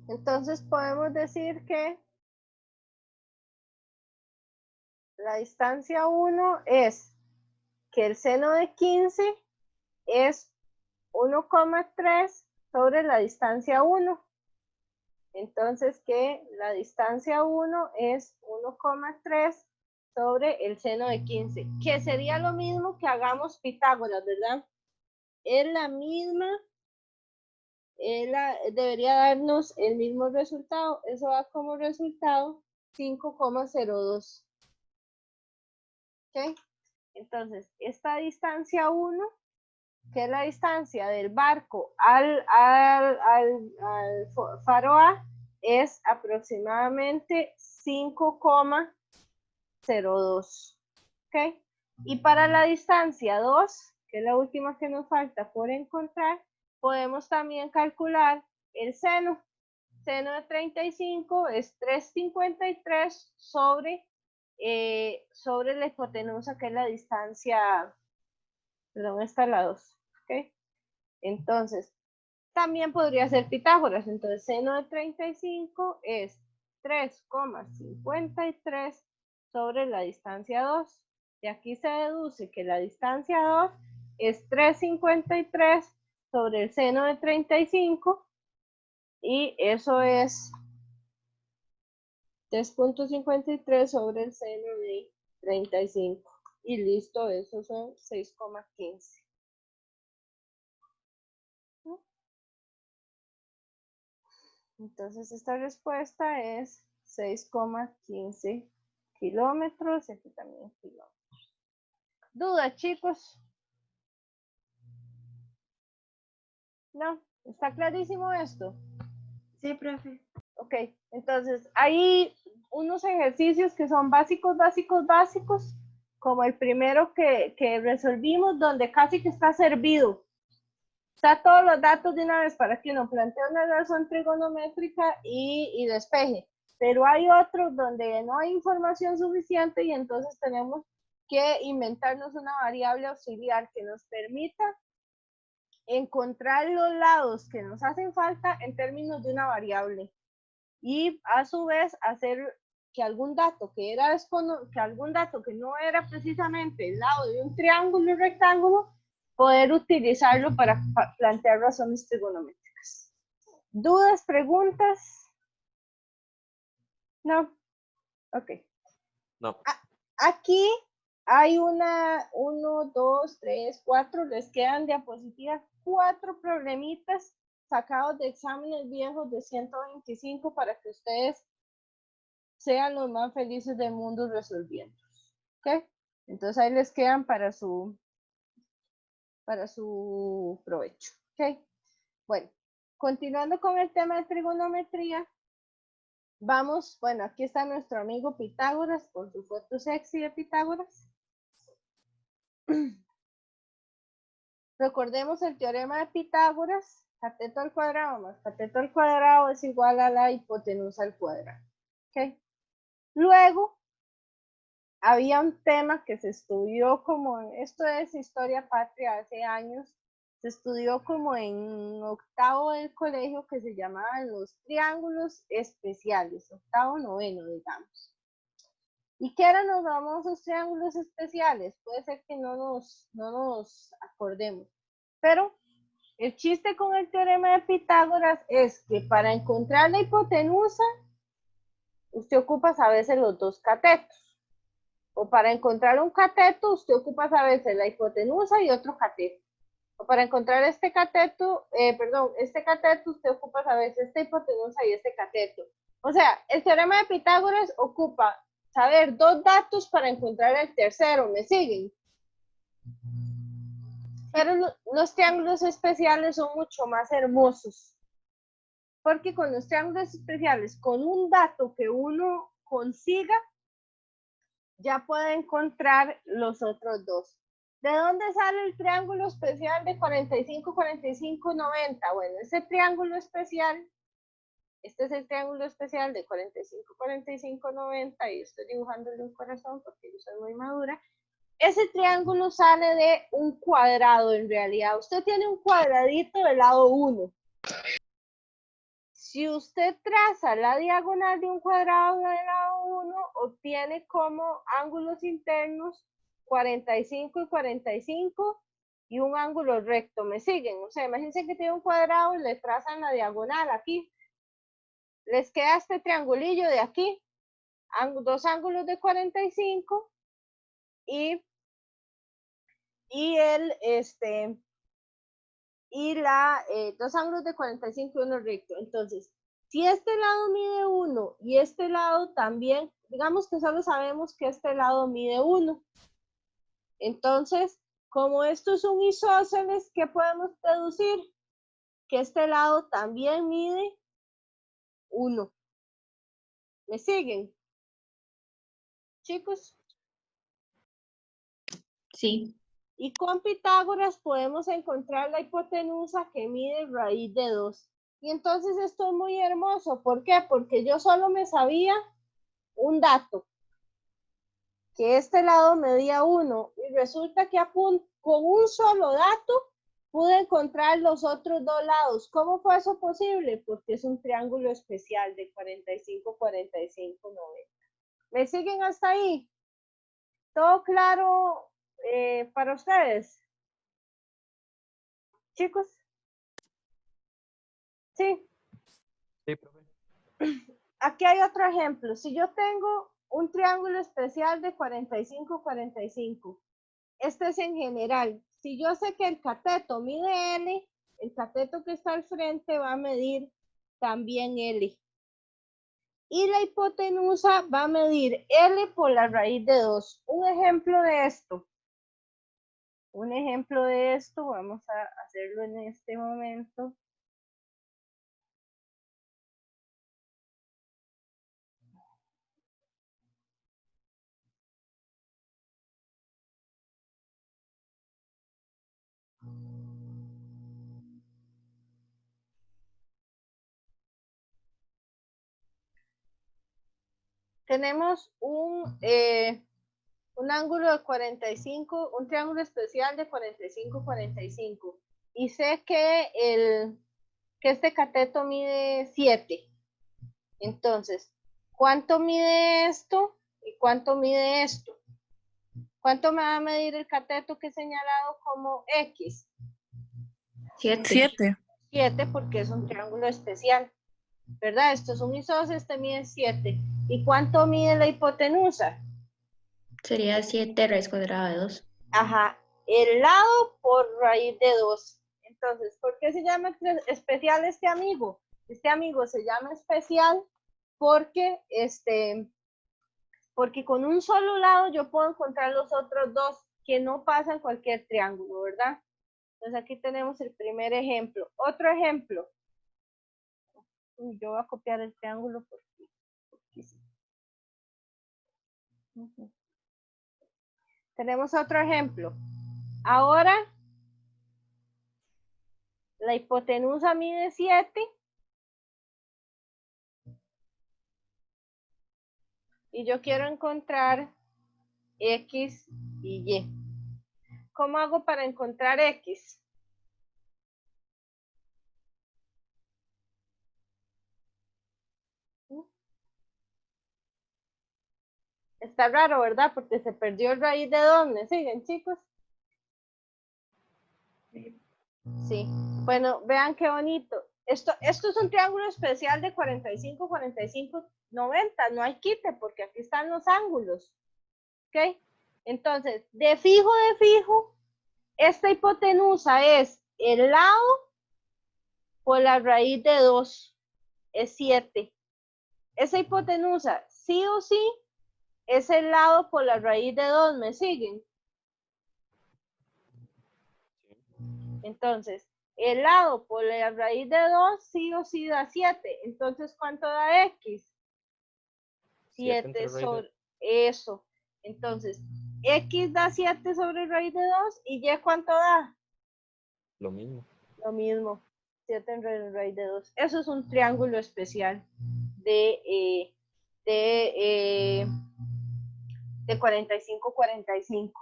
Entonces podemos decir que la distancia 1 es que el seno de 15 es 1,3 sobre la distancia 1. Entonces que la distancia 1 es 1,3 sobre el seno de 15, que sería lo mismo que hagamos Pitágoras, ¿verdad? Es la misma, debería darnos el mismo resultado. Eso da como resultado 5,02. ¿Ok? Entonces, esta distancia 1, que es la distancia del barco al faro A, es aproximadamente 5,02. ¿Ok? Y para la distancia 2, que es la última que nos falta por encontrar, podemos también calcular el seno. Seno de 35 es 3,53 sobre la hipotenusa, que es la distancia, perdón, está la 2. ¿Ok? Entonces, también podría ser Pitágoras. Entonces, seno de 35 es 3,53 sobre la distancia 2. Y aquí se deduce que la distancia 2 es 3,53 sobre el seno de 35. Y eso es 3,53 sobre el seno de 35. Y listo, eso son 6,15. Entonces esta respuesta es 6,15 kilómetros. Y aquí también kilómetros. ¿Dudas, chicos? ¿No? ¿Está clarísimo esto? Sí, profe. Ok, entonces hay unos ejercicios que son básicos, como el primero que resolvimos, donde casi que está servido. Está todos los datos de una vez para que uno plantee una razón trigonométrica y despeje. Pero hay otros donde no hay información suficiente y entonces tenemos que inventarnos una variable auxiliar que nos permita encontrar los lados que nos hacen falta en términos de una variable. Y a su vez hacer que algún dato que no era precisamente el lado de un triángulo o rectángulo, poder utilizarlo para plantear razones trigonométricas. ¿Dudas, preguntas? No. Ok. No. Aquí hay 1, 2, 3, 4, les quedan diapositivas 4 problemitas sacados de exámenes viejos de 125 para que ustedes sean los más felices del mundo resolviendo. ¿Ok? Entonces ahí les quedan para su provecho. ¿Ok? Bueno, continuando con el tema de trigonometría, vamos, bueno, aquí está nuestro amigo Pitágoras con su foto sexy de Pitágoras. Recordemos el teorema de Pitágoras, cateto al cuadrado más cateto al cuadrado es igual a la hipotenusa al cuadrado. ¿Okay? Luego, había un tema que se estudió como, esto es historia patria hace años, se estudió como en octavo del colegio que se llamaban los triángulos especiales, octavo, noveno, digamos. ¿Y qué eran los famosos triángulos especiales? Puede ser que no nos acordemos, pero el chiste con el teorema de Pitágoras es que para encontrar la hipotenusa, usted ocupa saberse los dos catetos. O para encontrar un cateto, usted ocupa saberse la hipotenusa y otro cateto. O para encontrar este cateto, usted ocupa saberse esta hipotenusa y este cateto. O sea, el teorema de Pitágoras ocupa saber dos datos para encontrar el tercero, ¿me siguen? Pero los triángulos especiales son mucho más hermosos. Porque con los triángulos especiales, con un dato que uno consiga, ya puede encontrar los otros dos. ¿De dónde sale el triángulo especial de 45, 45, 90? Bueno, ese triángulo especial, este es el triángulo especial de 45, 45, 90, y estoy dibujándole un corazón porque yo soy muy madura. Ese triángulo sale de un cuadrado en realidad. Usted tiene un cuadradito del lado 1. Si usted traza la diagonal de un cuadrado del lado 1, obtiene como ángulos internos 45 y 45 y un ángulo recto. ¿Me siguen? O sea, imagínense que tiene un cuadrado y le trazan la diagonal aquí. Les queda este triangulillo de aquí, dos ángulos de 45 y dos ángulos de 45 y uno recto. Entonces, si este lado mide 1 y este lado también, digamos que solo sabemos que este lado mide 1. Entonces, como esto es un isósceles, ¿qué podemos deducir? Que este lado también mide 1. ¿Me siguen? Chicos. Sí. Y con Pitágoras podemos encontrar la hipotenusa que mide raíz de 2. Y entonces esto es muy hermoso. ¿Por qué? Porque yo solo me sabía un dato, que este lado medía 1, y resulta que con un solo dato pude encontrar los otros dos lados. ¿Cómo fue eso posible? Porque es un triángulo especial de 45, 45, 90. ¿Me siguen hasta ahí? ¿Todo claro para ustedes? Chicos. Sí. Sí, profe. Aquí hay otro ejemplo. Si yo tengo un triángulo especial de 45, 45, este es en general. Si yo sé que el cateto mide L, el cateto que está al frente va a medir también L. Y la hipotenusa va a medir L por la raíz de 2. Un ejemplo de esto. Vamos a hacerlo en este momento. Tenemos un ángulo de 45, un triángulo especial de 45, 45. Y sé que este cateto mide 7. Entonces, ¿cuánto mide esto y cuánto mide esto? ¿Cuánto me va a medir el cateto que he señalado como X? 7. 7 porque es un triángulo especial, ¿verdad? Esto es un isósceles, este mide 7. ¿Y cuánto mide la hipotenusa? Sería 7 raíz cuadrada de 2. Ajá, el lado por raíz de 2. Entonces, ¿por qué se llama especial este amigo? Este amigo se llama especial porque, porque con un solo lado yo puedo encontrar los otros dos que no pasan en cualquier triángulo, ¿verdad? Entonces aquí tenemos el primer ejemplo. Otro ejemplo. Yo voy a copiar el triángulo porque sí. Tenemos otro ejemplo. Ahora, la hipotenusa mide 7. Y yo quiero encontrar X y Y. ¿Cómo hago para encontrar X? Está raro, ¿verdad? Porque se perdió el raíz de 2. ¿Me siguen, chicos? Sí. Bueno, vean qué bonito. Esto es un triángulo especial de 45, 45, 90. No hay quite porque aquí están los ángulos. ¿Ok? Entonces, de fijo, esta hipotenusa es el lado por la raíz de 2. Es 7. Esa hipotenusa, sí o sí, es el lado por la raíz de 2. ¿Me siguen? Entonces, el lado por la raíz de 2 sí o sí da 7. Entonces, ¿cuánto da X? 7 sobre eso. Entonces, X da 7 sobre raíz de 2 y Y ¿cuánto da? Lo mismo. Lo mismo. 7 en raíz de 2. Eso es un triángulo especial de 45-45.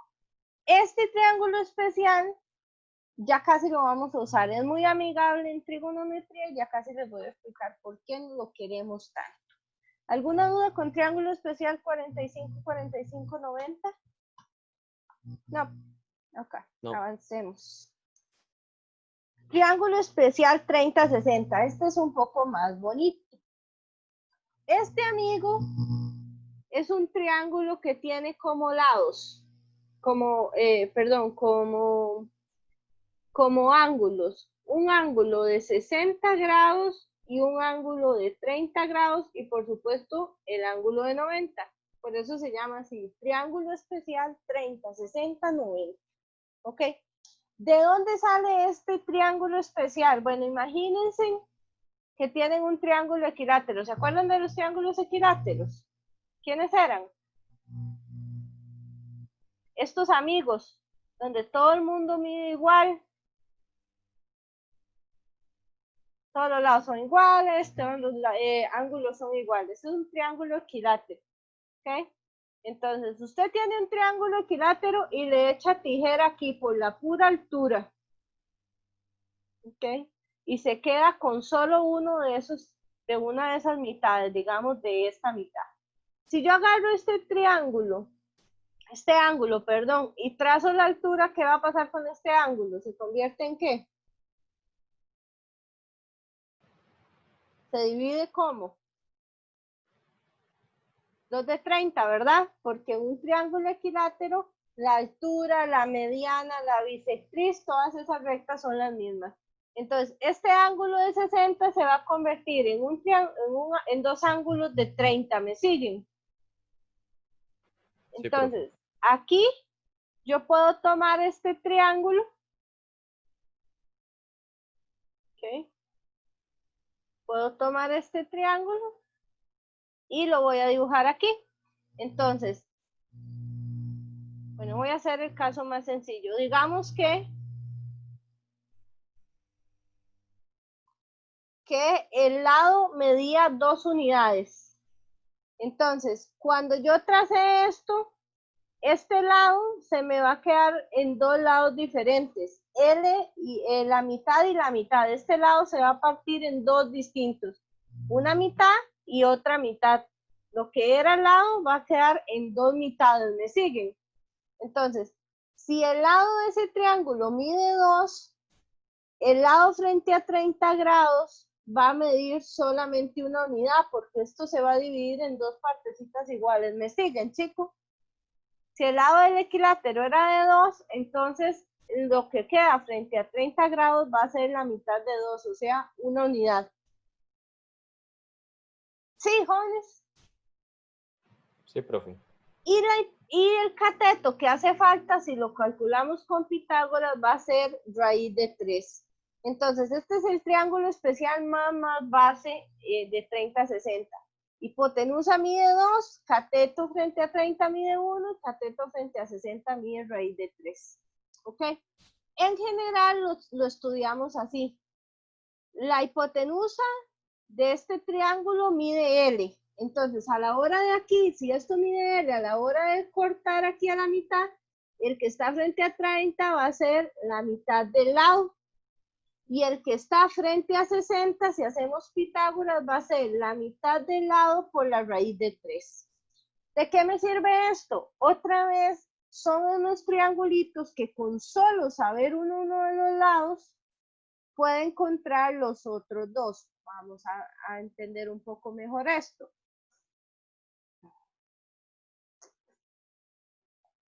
Este triángulo especial ya casi lo vamos a usar. Es muy amigable en trigonometría y ya casi les voy a explicar por qué no lo queremos tanto. ¿Alguna duda con triángulo especial 45-45-90? No. Ok, no. Avancemos. Triángulo especial 30-60. Este es un poco más bonito. Este amigo es un triángulo que tiene como lados, como ángulos. Un ángulo de 60 grados y un ángulo de 30 grados y por supuesto el ángulo de 90. Por eso se llama así, triángulo especial 30, 60, 90. ¿Ok? ¿De dónde sale este triángulo especial? Bueno, imagínense que tienen un triángulo equilátero. ¿Se acuerdan de los triángulos equiláteros? ¿Quiénes eran? Estos amigos, donde todo el mundo mide igual. Todos los lados son iguales, todos los ángulos son iguales. Es un triángulo equilátero. ¿Ok? Entonces, usted tiene un triángulo equilátero y le echa tijera aquí por la pura altura. ¿Ok? Y se queda con solo uno de esos, de una de esas mitades, digamos, de esta mitad. Si yo agarro este ángulo, perdón, y trazo la altura, ¿qué va a pasar con este ángulo? ¿Se convierte en qué? ¿Se divide cómo? 2 de 30, ¿verdad? Porque un triángulo equilátero, la altura, la mediana, la bisectriz, todas esas rectas son las mismas. Entonces, este ángulo de 60 se va a convertir en dos ángulos de 30, ¿me siguen? Entonces, sí, aquí yo puedo tomar este triángulo. ¿Ok? Puedo tomar este triángulo y lo voy a dibujar aquí. Entonces, bueno, voy a hacer el caso más sencillo. Digamos que el lado medía 2 unidades. Entonces, cuando yo trace esto, este lado se me va a quedar en dos lados diferentes. L y la mitad y la mitad. Este lado se va a partir en dos distintos. Una mitad y otra mitad. Lo que era el lado va a quedar en dos mitades. ¿Me siguen? Entonces, si el lado de ese triángulo mide 2, el lado frente a 30 grados va a medir solamente una unidad, porque esto se va a dividir en dos partecitas iguales. ¿Me siguen, chicos? Si el lado del equilátero era de 2, entonces lo que queda frente a 30 grados va a ser la mitad de 2, o sea, una unidad. ¿Sí, jóvenes? Sí, profe. Y el cateto que hace falta, si lo calculamos con Pitágoras, va a ser raíz de 3. Entonces, este es el triángulo especial más base de 30 a 60. Hipotenusa mide 2, cateto frente a 30 mide 1, cateto frente a 60 mide raíz de 3. ¿Ok? En general lo estudiamos así. la hipotenusa de este triángulo mide L. Entonces, a la hora de aquí, si esto mide L, a la hora de cortar aquí a la mitad, el que está frente a 30 va a ser la mitad del lado. Y el que está frente a 60, si hacemos Pitágoras, va a ser la mitad del lado por la raíz de 3. ¿De qué me sirve esto? Otra vez, son unos triangulitos que con solo saber uno de los lados, puede encontrar los otros dos. Vamos a entender un poco mejor esto.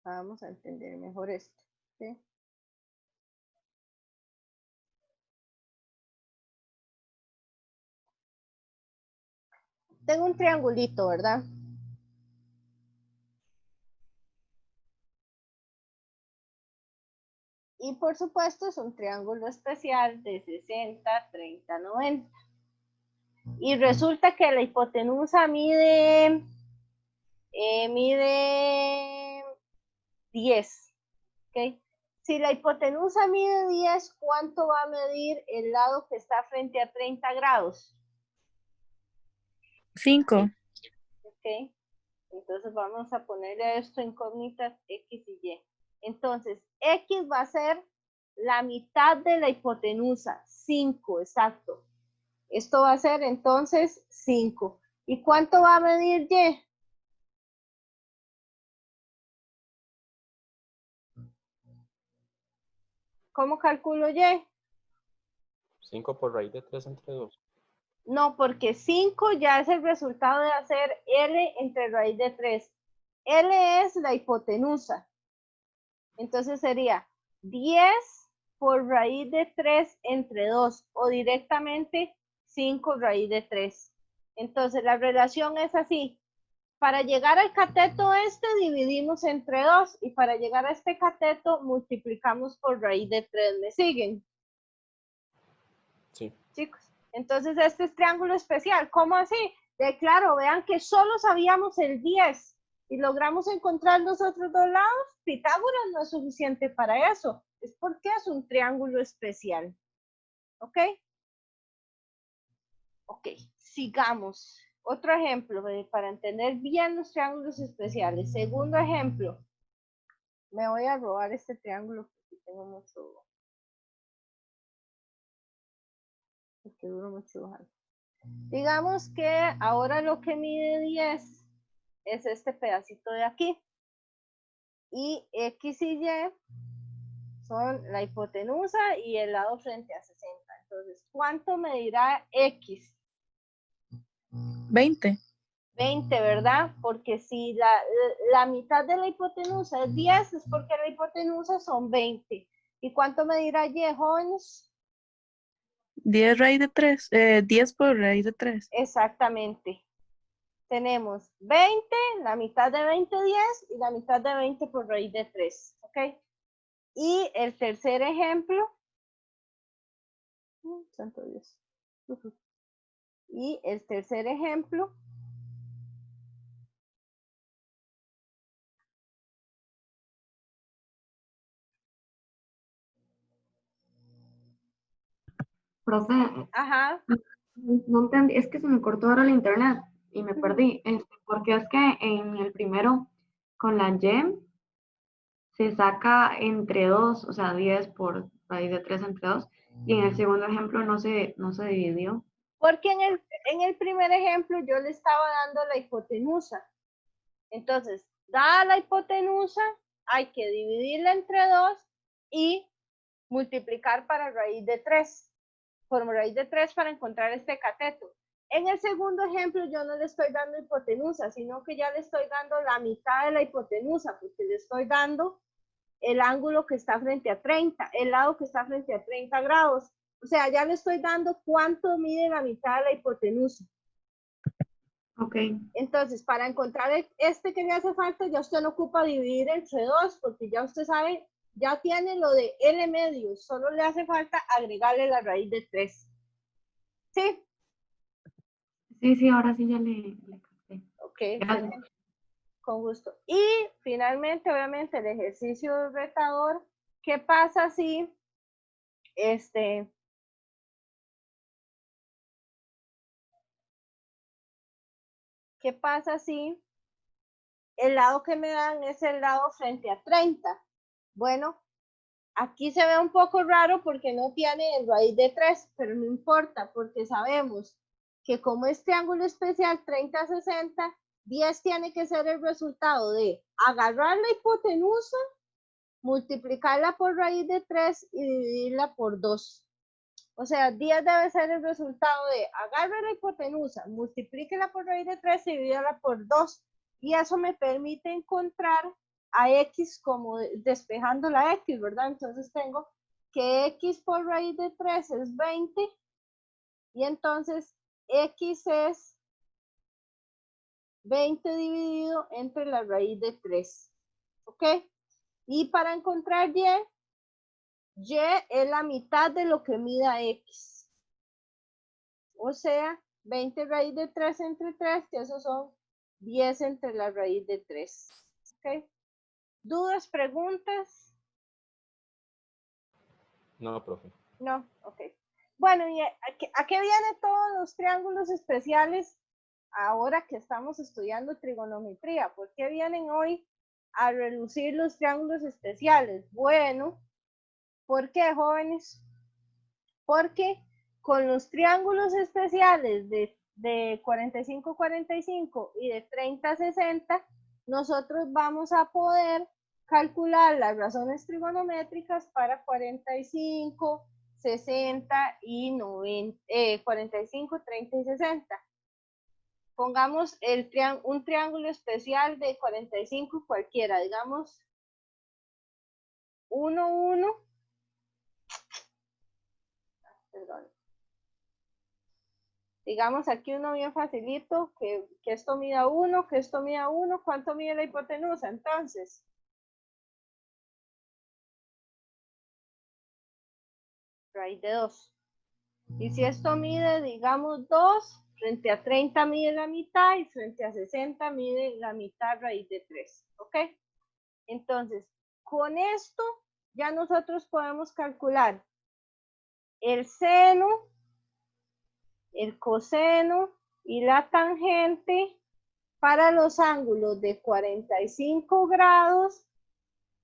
Vamos a entender mejor esto. ¿Sí? Tengo un triangulito, ¿verdad? Y por supuesto es un triángulo especial de 60, 30, 90. Y resulta que la hipotenusa mide 10. ¿Okay? Si la hipotenusa mide 10, ¿cuánto va a medir el lado que está frente a 30 grados? 5. ¿Okay? Entonces vamos a ponerle esto incógnitas X y Y. Entonces, X va a ser la mitad de la hipotenusa, 5, exacto. Esto va a ser entonces 5. ¿Y cuánto va a medir Y? ¿Cómo calculo Y? 5 por raíz de 3 entre 2. No, porque 5 ya es el resultado de hacer L entre raíz de 3. L es la hipotenusa. Entonces sería 10 por raíz de 3 entre 2 o directamente 5 raíz de 3. Entonces la relación es así. Para llegar al cateto este dividimos entre 2 y para llegar a este cateto multiplicamos por raíz de 3. ¿Me siguen? Sí. Chicos, entonces este es triángulo especial. ¿Cómo así? Claro, vean que solo sabíamos el 10 y logramos encontrar los otros dos lados. Pitágoras no es suficiente para eso. Es porque es un triángulo especial. ¿Ok? Ok, sigamos. Otro ejemplo para entender bien los triángulos especiales. Segundo ejemplo. Me voy a robar este triángulo porque tengo mucho. Porque duro mucho. Digamos que ahora lo que mide 10 es este pedacito de aquí. Y X y Y son la hipotenusa y el lado frente a 60. Entonces, ¿cuánto medirá X? 20. 20, ¿verdad? Porque si la mitad de la hipotenusa es 10, es porque la hipotenusa son 20. ¿Y cuánto medirá Y, jóvenes? 10 raíz de 3. 10 por raíz de 3. Exactamente. Tenemos 20, la mitad de 20, 10 y la mitad de 20 por raíz de 3. ¿Ok? Y el tercer ejemplo. Santo Dios. Y el tercer ejemplo. Profe, Ajá. no entendí, es que se me cortó ahora el internet y me perdí. Porque es que en el primero, con la Y, se saca entre 2, o sea, 10 por raíz de 3 entre 2, y en el segundo ejemplo no se dividió. Porque en el primer ejemplo yo le estaba dando la hipotenusa. Entonces, dada la hipotenusa, hay que dividirla entre 2 y multiplicar para raíz de 3. Por raíz de 3 para encontrar este cateto. En el segundo ejemplo yo no le estoy dando hipotenusa, sino que ya le estoy dando la mitad de la hipotenusa, porque le estoy dando el ángulo que está frente a 30, el lado que está frente a 30 grados. O sea, ya le estoy dando cuánto mide la mitad de la hipotenusa. Ok. Entonces, para encontrar este que le hace falta, ya usted no ocupa dividir entre 2, porque ya usted sabe, ya tiene lo de L medio, solo le hace falta agregarle la raíz de 3. ¿Sí? Sí, ahora sí ya le capté. Ok, Gracias. con gusto. Y finalmente, obviamente, el ejercicio retador. ¿Qué pasa si ¿qué pasa si el lado que me dan es el lado frente a 30? Bueno, aquí se ve un poco raro porque no tiene el raíz de 3, pero no importa porque sabemos que como es triángulo especial 30-60, 10 tiene que ser el resultado de agarrar la hipotenusa, multiplicarla por raíz de 3 y dividirla por 2. O sea, 10 debe ser el resultado de agarre la hipotenusa, multiplíquela por raíz de 3 y divídala por 2. Y eso me permite encontrar a x como despejando la x, ¿verdad? Entonces tengo que x por raíz de 3 es 20 y entonces x es 20 dividido entre la raíz de 3. ¿Ok? Y para encontrar y es la mitad de lo que mida x. O sea, 20 raíz de 3 entre 3, que eso son 10 entre la raíz de 3. ¿Ok? ¿Dudas, preguntas? No, profe. No, ok. Bueno, ¿y a qué vienen todos los triángulos especiales ahora que estamos estudiando trigonometría? ¿Por qué vienen hoy a reducir los triángulos especiales? Bueno, ¿por qué, jóvenes? Porque con los triángulos especiales de 45-45 y de 30-60, nosotros vamos a poder calcular las razones trigonométricas para 45, 60 y 90, 45, 30 y 60. Pongamos un triángulo especial de 45 cualquiera, digamos 1, 1, perdón. Digamos aquí uno bien facilito, que esto mida 1, que esto mida 1, ¿cuánto mide la hipotenusa? Entonces, raíz de 2. Y si esto mide, digamos, 2, frente a 30 mide la mitad y frente a 60 mide la mitad raíz de 3. ¿Ok? Entonces, con esto ya nosotros podemos calcular el seno, el coseno y la tangente para los ángulos de 45 grados,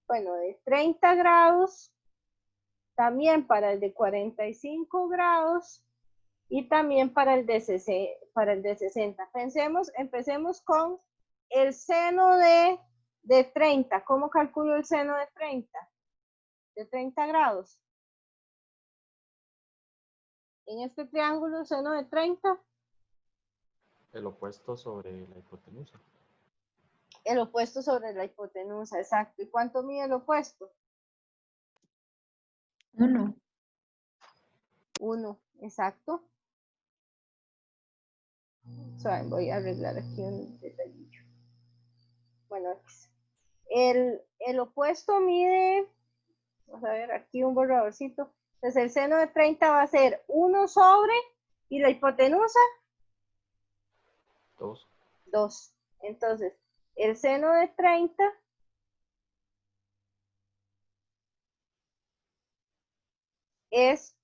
bueno, de 30 grados, también para el de 45 grados y también para el de 60. Empecemos con el seno de 30. ¿Cómo calculo el seno de 30? De 30 grados. En este triángulo, seno de 30. El opuesto sobre la hipotenusa. El opuesto sobre la hipotenusa, exacto. ¿Y cuánto mide el opuesto? 1. 1, exacto. Voy a arreglar aquí un detallillo. Bueno, el opuesto mide, vamos a ver aquí un borradorcito. Entonces el seno de 30 va a ser 1 sobre, y la hipotenusa, 2. 2. Entonces, el seno de 30 es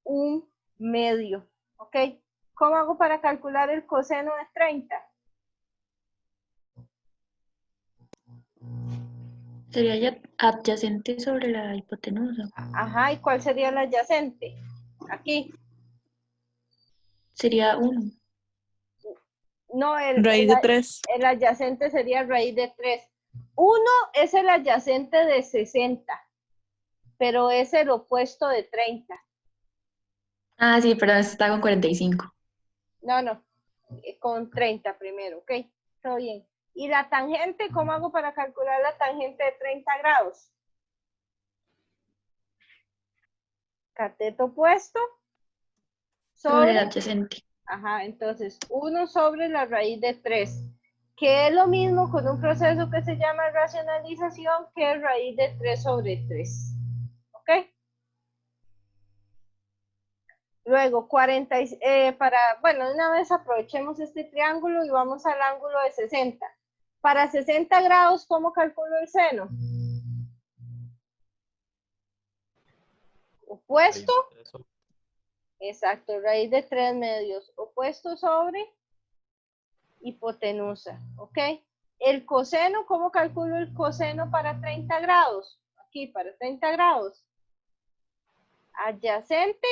1/2. ¿Ok? ¿Cómo hago para calcular el coseno de 30? Sería ya adyacente sobre la hipotenusa. Ajá, ¿y cuál sería el adyacente? Aquí. Sería 1. No, Raíz de 3. el adyacente sería raíz de 3. 1 es el adyacente de 60, pero es el opuesto de 30. Ah, sí, perdón, está con 45. No, con 30 primero, ¿ok? Todo bien. ¿Y la tangente? ¿Cómo hago para calcular la tangente de 30 grados? Cateto opuesto Sobre el sobre, adyacente. ajá, entonces 1 sobre la raíz de 3, que es lo mismo con un proceso que se llama racionalización, que es raíz de 3 sobre 3. ¿Ok? Luego, bueno, una vez aprovechemos este triángulo y vamos al ángulo de 60. Para 60 grados, ¿cómo calculo el seno? Opuesto, exacto, raíz de 3 medios. Opuesto sobre hipotenusa, ¿ok? El coseno, ¿cómo calculo el coseno para 30 grados? Aquí, para 30 grados. Adyacente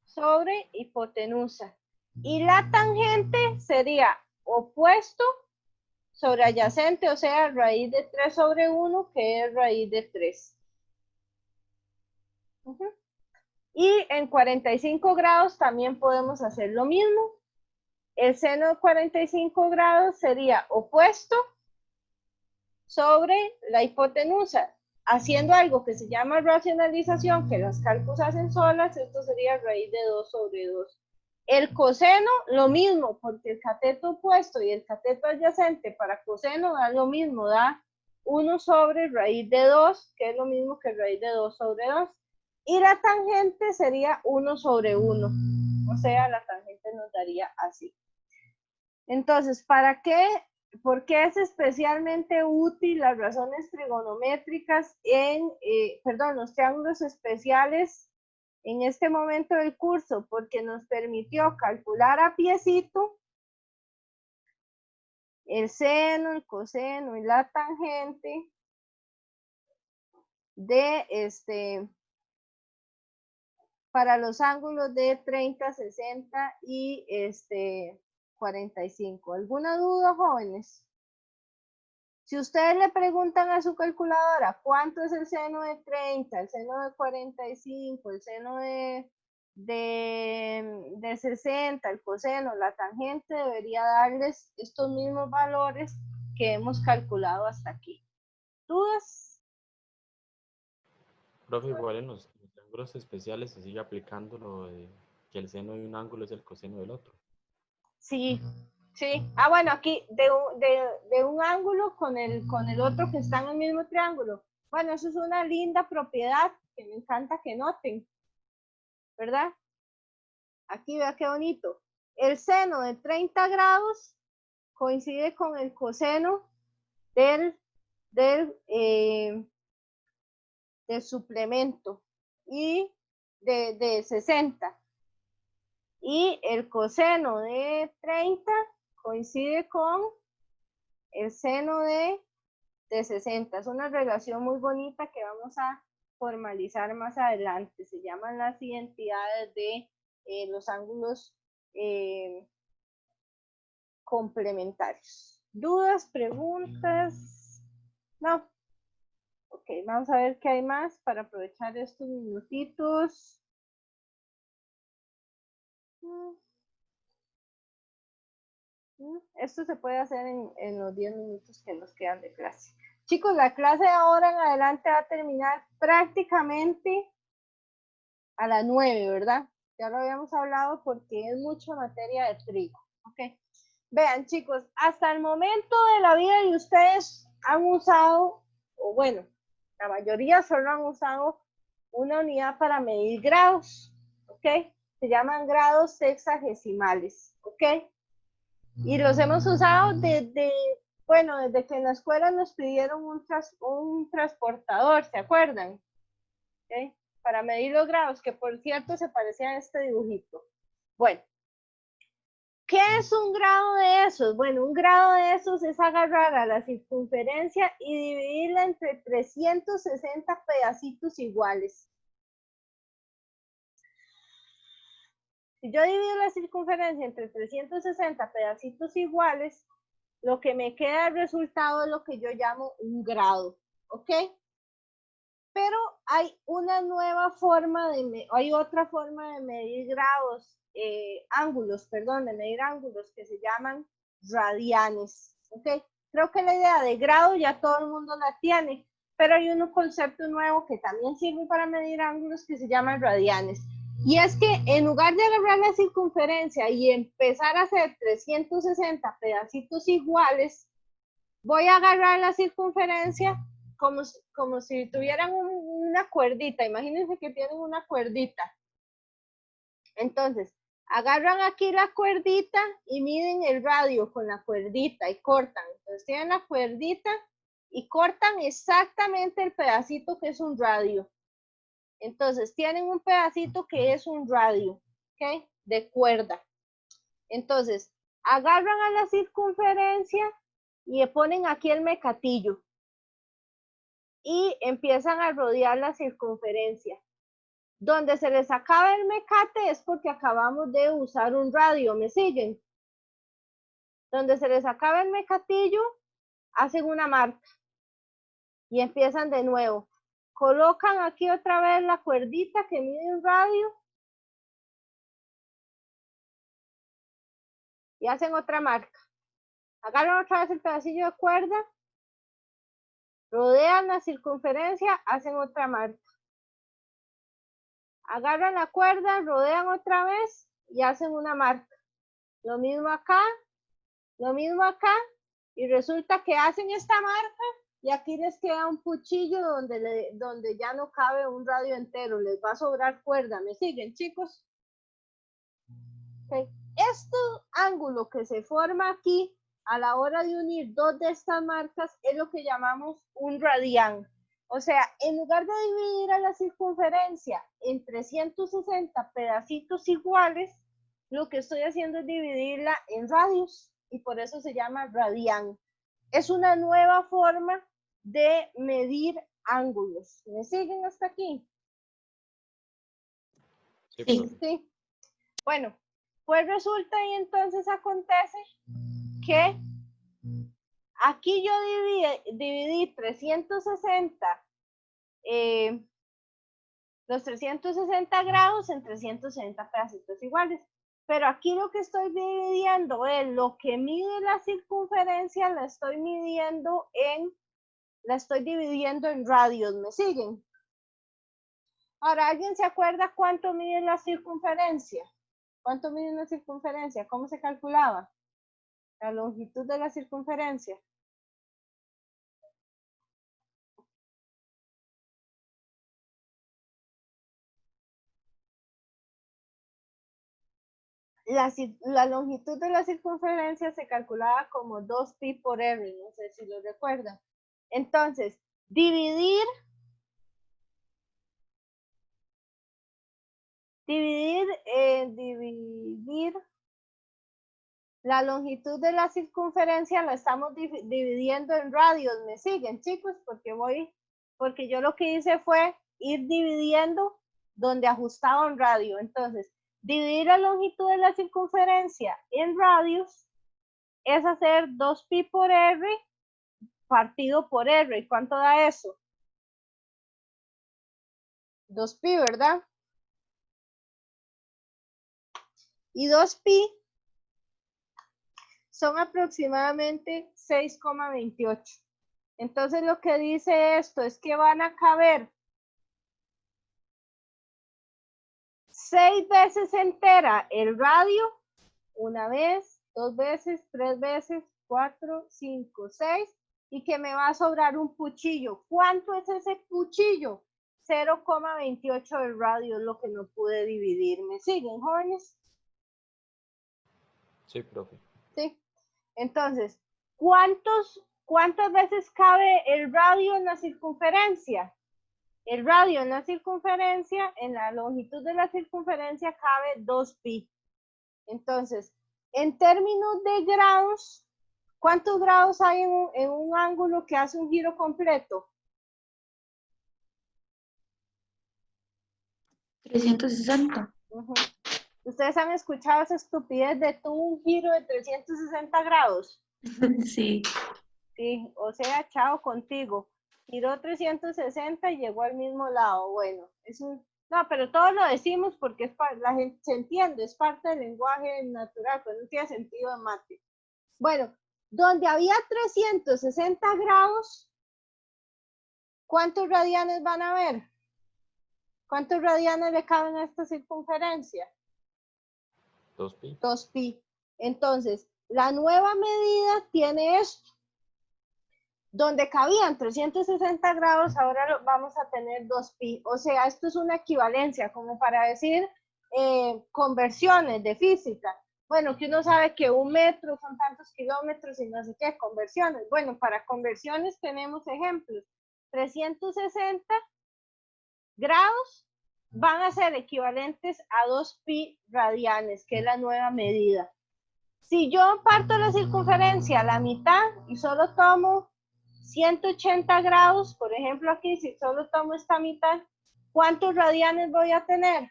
sobre hipotenusa. Y la tangente sería opuesto sobre adyacente, o sea, raíz de 3 sobre 1, que es raíz de 3. Y en 45 grados también podemos hacer lo mismo. El seno de 45 grados sería opuesto sobre la hipotenusa. Haciendo algo que se llama racionalización, que las cálculos hacen solas, esto sería raíz de 2 sobre 2. El coseno, lo mismo, porque el cateto opuesto y el cateto adyacente para coseno da lo mismo, da 1 sobre raíz de 2, que es lo mismo que raíz de 2 sobre 2. Y la tangente sería 1 sobre 1. O sea, la tangente nos daría así. Entonces, ¿por qué es especialmente útil las razones trigonométricas los triángulos especiales en este momento del curso? Porque nos permitió calcular a piecito el seno, el coseno y la tangente de para los ángulos de 30, 60 y 45. ¿Alguna duda, jóvenes? Si ustedes le preguntan a su calculadora cuánto es el seno de 30, el seno de 45, el seno de 60, el coseno, la tangente, debería darles estos mismos valores que hemos calculado hasta aquí. ¿Dudas? Profe, igual en los triángulos especiales se sigue aplicando lo de que el seno de un ángulo es el coseno del otro. Sí, sí. Ah, bueno, aquí de un ángulo con el otro que está en el mismo triángulo. Bueno, eso es una linda propiedad que me encanta que noten, ¿verdad? Aquí vea qué bonito. El seno de 30 grados coincide con el coseno del suplemento y de 60. Y el coseno de 30 coincide con el seno de 60. Es una relación muy bonita que vamos a formalizar más adelante. Se llaman las identidades de los ángulos complementarios. ¿Dudas, preguntas? No. Ok, vamos a ver qué hay más para aprovechar estos minutitos. Esto se puede hacer en los 10 minutos que nos quedan de clase. Chicos, la clase de ahora en adelante va a terminar prácticamente a las 9, ¿verdad? Ya lo habíamos hablado porque es mucha materia de trigo. Ok. Vean, chicos, hasta el momento de la vida de ustedes han usado, o bueno, la mayoría solo han usado una unidad para medir grados, ¿ok? Se llaman grados sexagesimales, ¿ok? Y los hemos usado desde que en la escuela nos pidieron un transportador, ¿se acuerdan? ¿Okay? Para medir los grados, que por cierto se parecía a este dibujito. Bueno, ¿qué es un grado de esos? Bueno, un grado de esos es agarrar a la circunferencia y dividirla entre 360 pedacitos iguales. Si yo divido la circunferencia entre 360 pedacitos iguales, lo que me queda el resultado es lo que yo llamo un grado, ¿ok? Pero hay una nueva forma hay otra forma de medir grados, de medir ángulos que se llaman radianes, ¿ok? Creo que la idea de grado ya todo el mundo la tiene, pero hay un concepto nuevo que también sirve para medir ángulos que se llaman radianes. Y es que en lugar de agarrar la circunferencia y empezar a hacer 360 pedacitos iguales, voy a agarrar la circunferencia como si tuvieran una cuerdita. Imagínense que tienen una cuerdita. Entonces, agarran aquí la cuerdita y miden el radio con la cuerdita y cortan. Entonces, tienen la cuerdita y cortan exactamente el pedacito que es un radio. Entonces, tienen un pedacito que es un radio, ¿ok? De cuerda. Entonces, agarran a la circunferencia y le ponen aquí el mecatillo. Y empiezan a rodear la circunferencia. Donde se les acaba el mecate es porque acabamos de usar un radio, ¿me siguen? Donde se les acaba el mecatillo, hacen una marca y empiezan de nuevo. Colocan aquí otra vez la cuerdita que mide un radio y hacen otra marca. Agarran otra vez el pedacillo de cuerda, rodean la circunferencia, hacen otra marca. Agarran la cuerda, rodean otra vez y hacen una marca. Lo mismo acá, y resulta que hacen esta marca y aquí les queda un cuchillo donde ya no cabe un radio entero, les va a sobrar cuerda. ¿Me siguen, chicos? Okay. Este ángulo que se forma aquí a la hora de unir dos de estas marcas es lo que llamamos un radián. O sea, en lugar de dividir a la circunferencia en 360 pedacitos iguales, lo que estoy haciendo es dividirla en radios y por eso se llama radián. Es una nueva forma de medir ángulos. ¿Me siguen hasta aquí? Sí. Sí. Bueno, pues resulta y entonces acontece que aquí yo dividí 360, los 360 grados en 360 pedacitos iguales. Pero aquí lo que estoy dividiendo es lo que mide la circunferencia, la estoy dividiendo en radios. ¿Me siguen? Ahora, ¿alguien se acuerda cuánto mide la circunferencia? ¿Cuánto mide una circunferencia? ¿Cómo se calculaba? La longitud de la circunferencia. La longitud de la circunferencia se calculaba como 2pi por r, no sé si lo recuerdan. Entonces, dividir la longitud de la circunferencia la estamos dividiendo en radios. ¿Me siguen, chicos? Porque yo lo que hice fue ir dividiendo donde ajustaba un radio. Entonces, dividir la longitud de la circunferencia en radios es hacer 2pi por r partido por r. ¿Y cuánto da eso? 2pi, ¿verdad? Y 2pi son aproximadamente 6,28. Entonces lo que dice esto es que van a caber 6 veces entera el radio, una vez, 2 veces, 3 veces, 4, 5, 6, y que me va a sobrar un cuchillo. ¿Cuánto es ese cuchillo? 0,28 del radio, es lo que no pude dividir. ¿Me siguen, jóvenes? Sí, profe. Sí. Entonces, ¿cuántas veces cabe el radio en la circunferencia? El radio en la circunferencia, en la longitud de la circunferencia, cabe 2pi. Entonces, en términos de grados, ¿cuántos grados hay en un ángulo que hace un giro completo? 360. ¿Ustedes han escuchado esa estupidez de un giro de 360 grados? Sí. Sí, o sea, chao contigo. Giró 360 y llegó al mismo lado. Bueno, no, pero todos lo decimos porque la gente se entiende, es parte del lenguaje natural, pero no tiene sentido en mate. Bueno, donde había 360 grados, ¿cuántos radianes van a haber? ¿Cuántos radianes le caben a esta circunferencia? 2pi. 2pi. Entonces, la nueva medida tiene esto. Donde cabían 360 grados, ahora vamos a tener 2pi. O sea, esto es una equivalencia, como para decir conversiones de física. Bueno, que uno sabe que 1 metro son tantos kilómetros y no sé qué, conversiones. Bueno, para conversiones tenemos ejemplos. 360 grados van a ser equivalentes a 2pi radianes, que es la nueva medida. Si yo parto la circunferencia a la mitad y solo tomo 180 grados, por ejemplo aquí, si solo tomo esta mitad, ¿cuántos radianes voy a tener?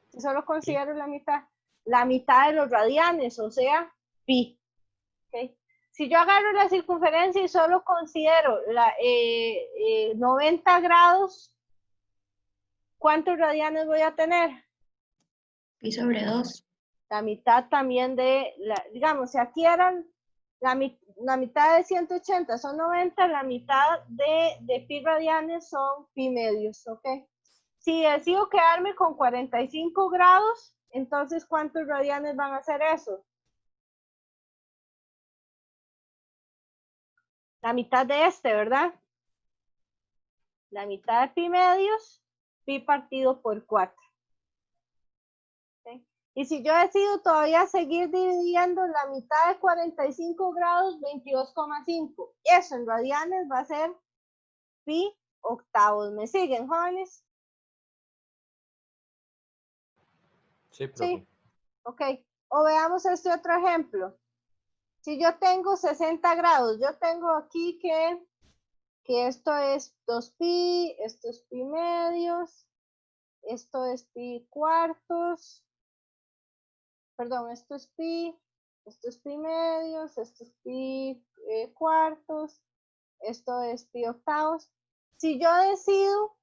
Si solo considero la mitad de los radianes, o sea, pi. ¿Okay? Si yo agarro la circunferencia y solo considero 90 grados, ¿cuántos radianes voy a tener? Pi sobre 2. La mitad también digamos, si aquí eran la mitad de 180 son 90, la mitad de pi radianes son pi medios, ¿ok? Si decido quedarme con 45 grados, entonces ¿cuántos radianes van a ser eso? La mitad de ¿verdad? La mitad de pi medios, pi partido por 4. ¿Okay? Y si yo decido todavía seguir dividiendo la mitad de 45 grados, 22,5. Eso en radianes va a ser pi octavos. ¿Me siguen, jóvenes? Sí, profe. Sí. Ok. O veamos este otro ejemplo. Si yo tengo 60 grados, yo tengo aquí que esto es 2pi, esto es pi medios, esto es pi cuartos, perdón, esto es pi medios, esto es pi cuartos, esto es pi octavos. Si yo decido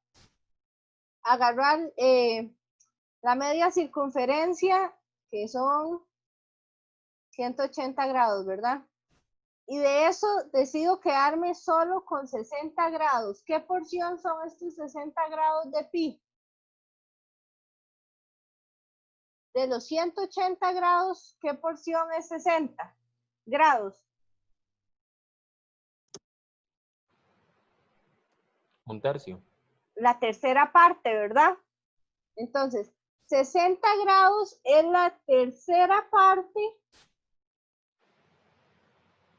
agarrar la media circunferencia, que son 180 grados, ¿verdad? Y de eso decido quedarme solo con 60 grados. ¿Qué porción son estos 60 grados de pi? De los 180 grados, ¿qué porción es 60 grados? Un tercio. La tercera parte, ¿verdad? Entonces, 60 grados es la tercera parte.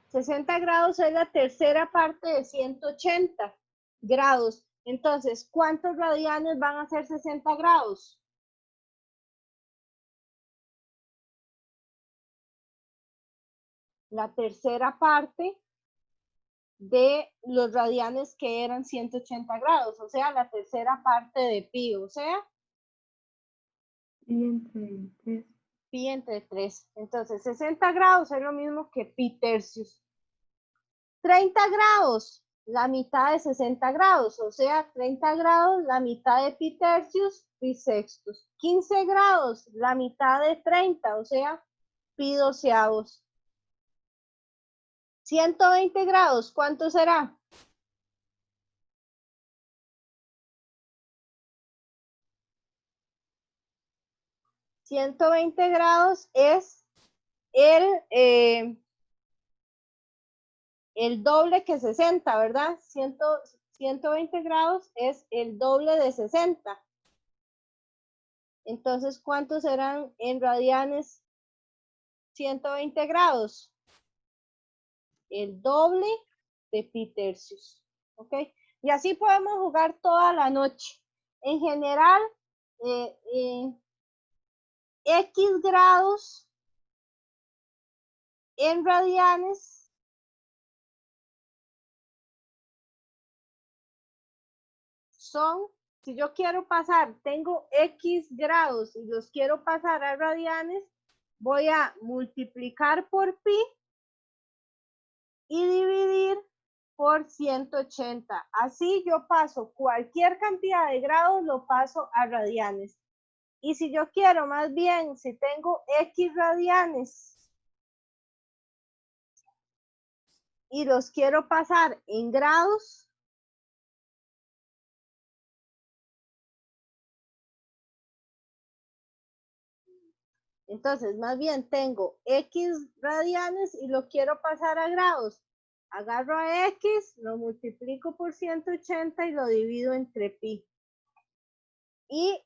60 grados es la tercera parte de 180 grados. Entonces, ¿cuántos radianes van a ser 60 grados? La tercera parte de los radianes que eran 180 grados, o sea, la tercera parte de pi, o sea, Pi entre 3. pi entre 3. Entonces, 60 grados es lo mismo que pi tercios. 30 grados, la mitad de 60 grados, o sea, 30 grados, la mitad de pi tercios, pi sextos. 15 grados, la mitad de 30, o sea, pi doceavos. 120 grados, ¿cuánto será? $120 es el doble que 60, ¿verdad? 120 grados es el doble de 60. Entonces, ¿cuántos serán en radianes 120 grados? El doble de pi tercios. ¿Ok? Y así podemos jugar toda la noche. En general, X grados en radianes son, si yo quiero pasar, tengo X grados y los quiero pasar a radianes, voy a multiplicar por pi y dividir por 180. Así yo paso cualquier cantidad de grados, lo paso a radianes. Y si yo quiero más bien, si tengo X radianes y los quiero pasar en grados, entonces más bien tengo X radianes y lo quiero pasar a grados. Agarro a X, lo multiplico por 180 y lo divido entre pi. Y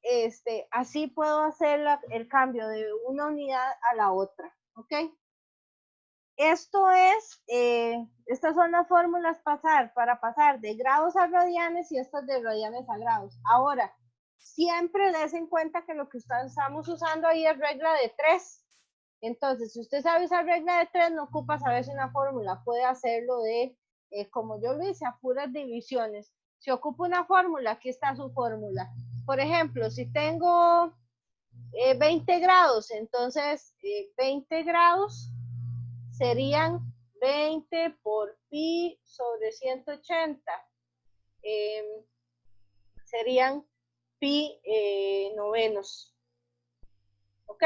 así puedo hacer el cambio de una unidad a la otra, ¿ok? Estas son las fórmulas para pasar de grados a radianes y estas de radianes a grados. Ahora, siempre des en cuenta que lo que estamos usando ahí es regla de 3. Entonces, si usted sabe usar regla de 3, no ocupa saberse una fórmula, puede hacerlo de, como yo lo hice, a puras divisiones. Si ocupa una fórmula, aquí está su fórmula. Por ejemplo, si tengo 20 grados, entonces 20 grados serían 20 por pi sobre 180. Serían pi novenos. ¿Ok?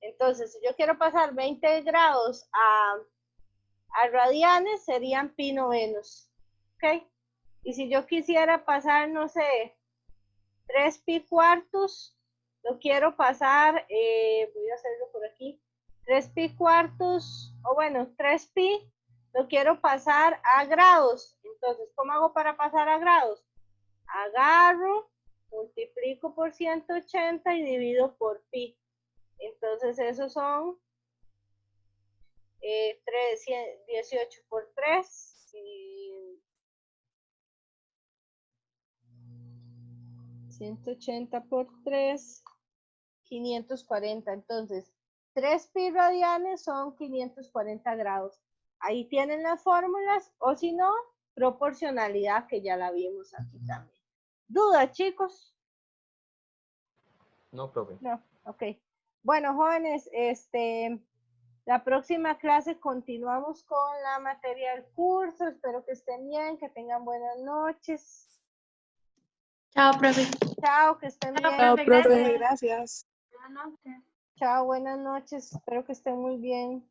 Entonces, si yo quiero pasar 20 grados a radianes, serían pi novenos. ¿Ok? Y si yo quisiera pasar, no sé, 3 pi cuartos, lo quiero pasar, voy a hacerlo por aquí, 3 pi cuartos, o bueno, 3 pi, lo quiero pasar a grados. Entonces, ¿cómo hago para pasar a grados? Agarro, multiplico por 180 y divido por pi. Entonces, esos son 18 por 3 y 180 por 3, 540. Entonces, 3 pi radianes son 540 grados. Ahí tienen las fórmulas, o si no, proporcionalidad, que ya la vimos aquí también. ¿Dudas, chicos? No, profe. No, ok. Bueno, jóvenes, la próxima clase continuamos con la materia del curso. Espero que estén bien, que tengan buenas noches. Chao, profe. Chao, que estén bien. Chao, profe. Gracias. Buenas noches. Chao, buenas noches. Espero que estén muy bien.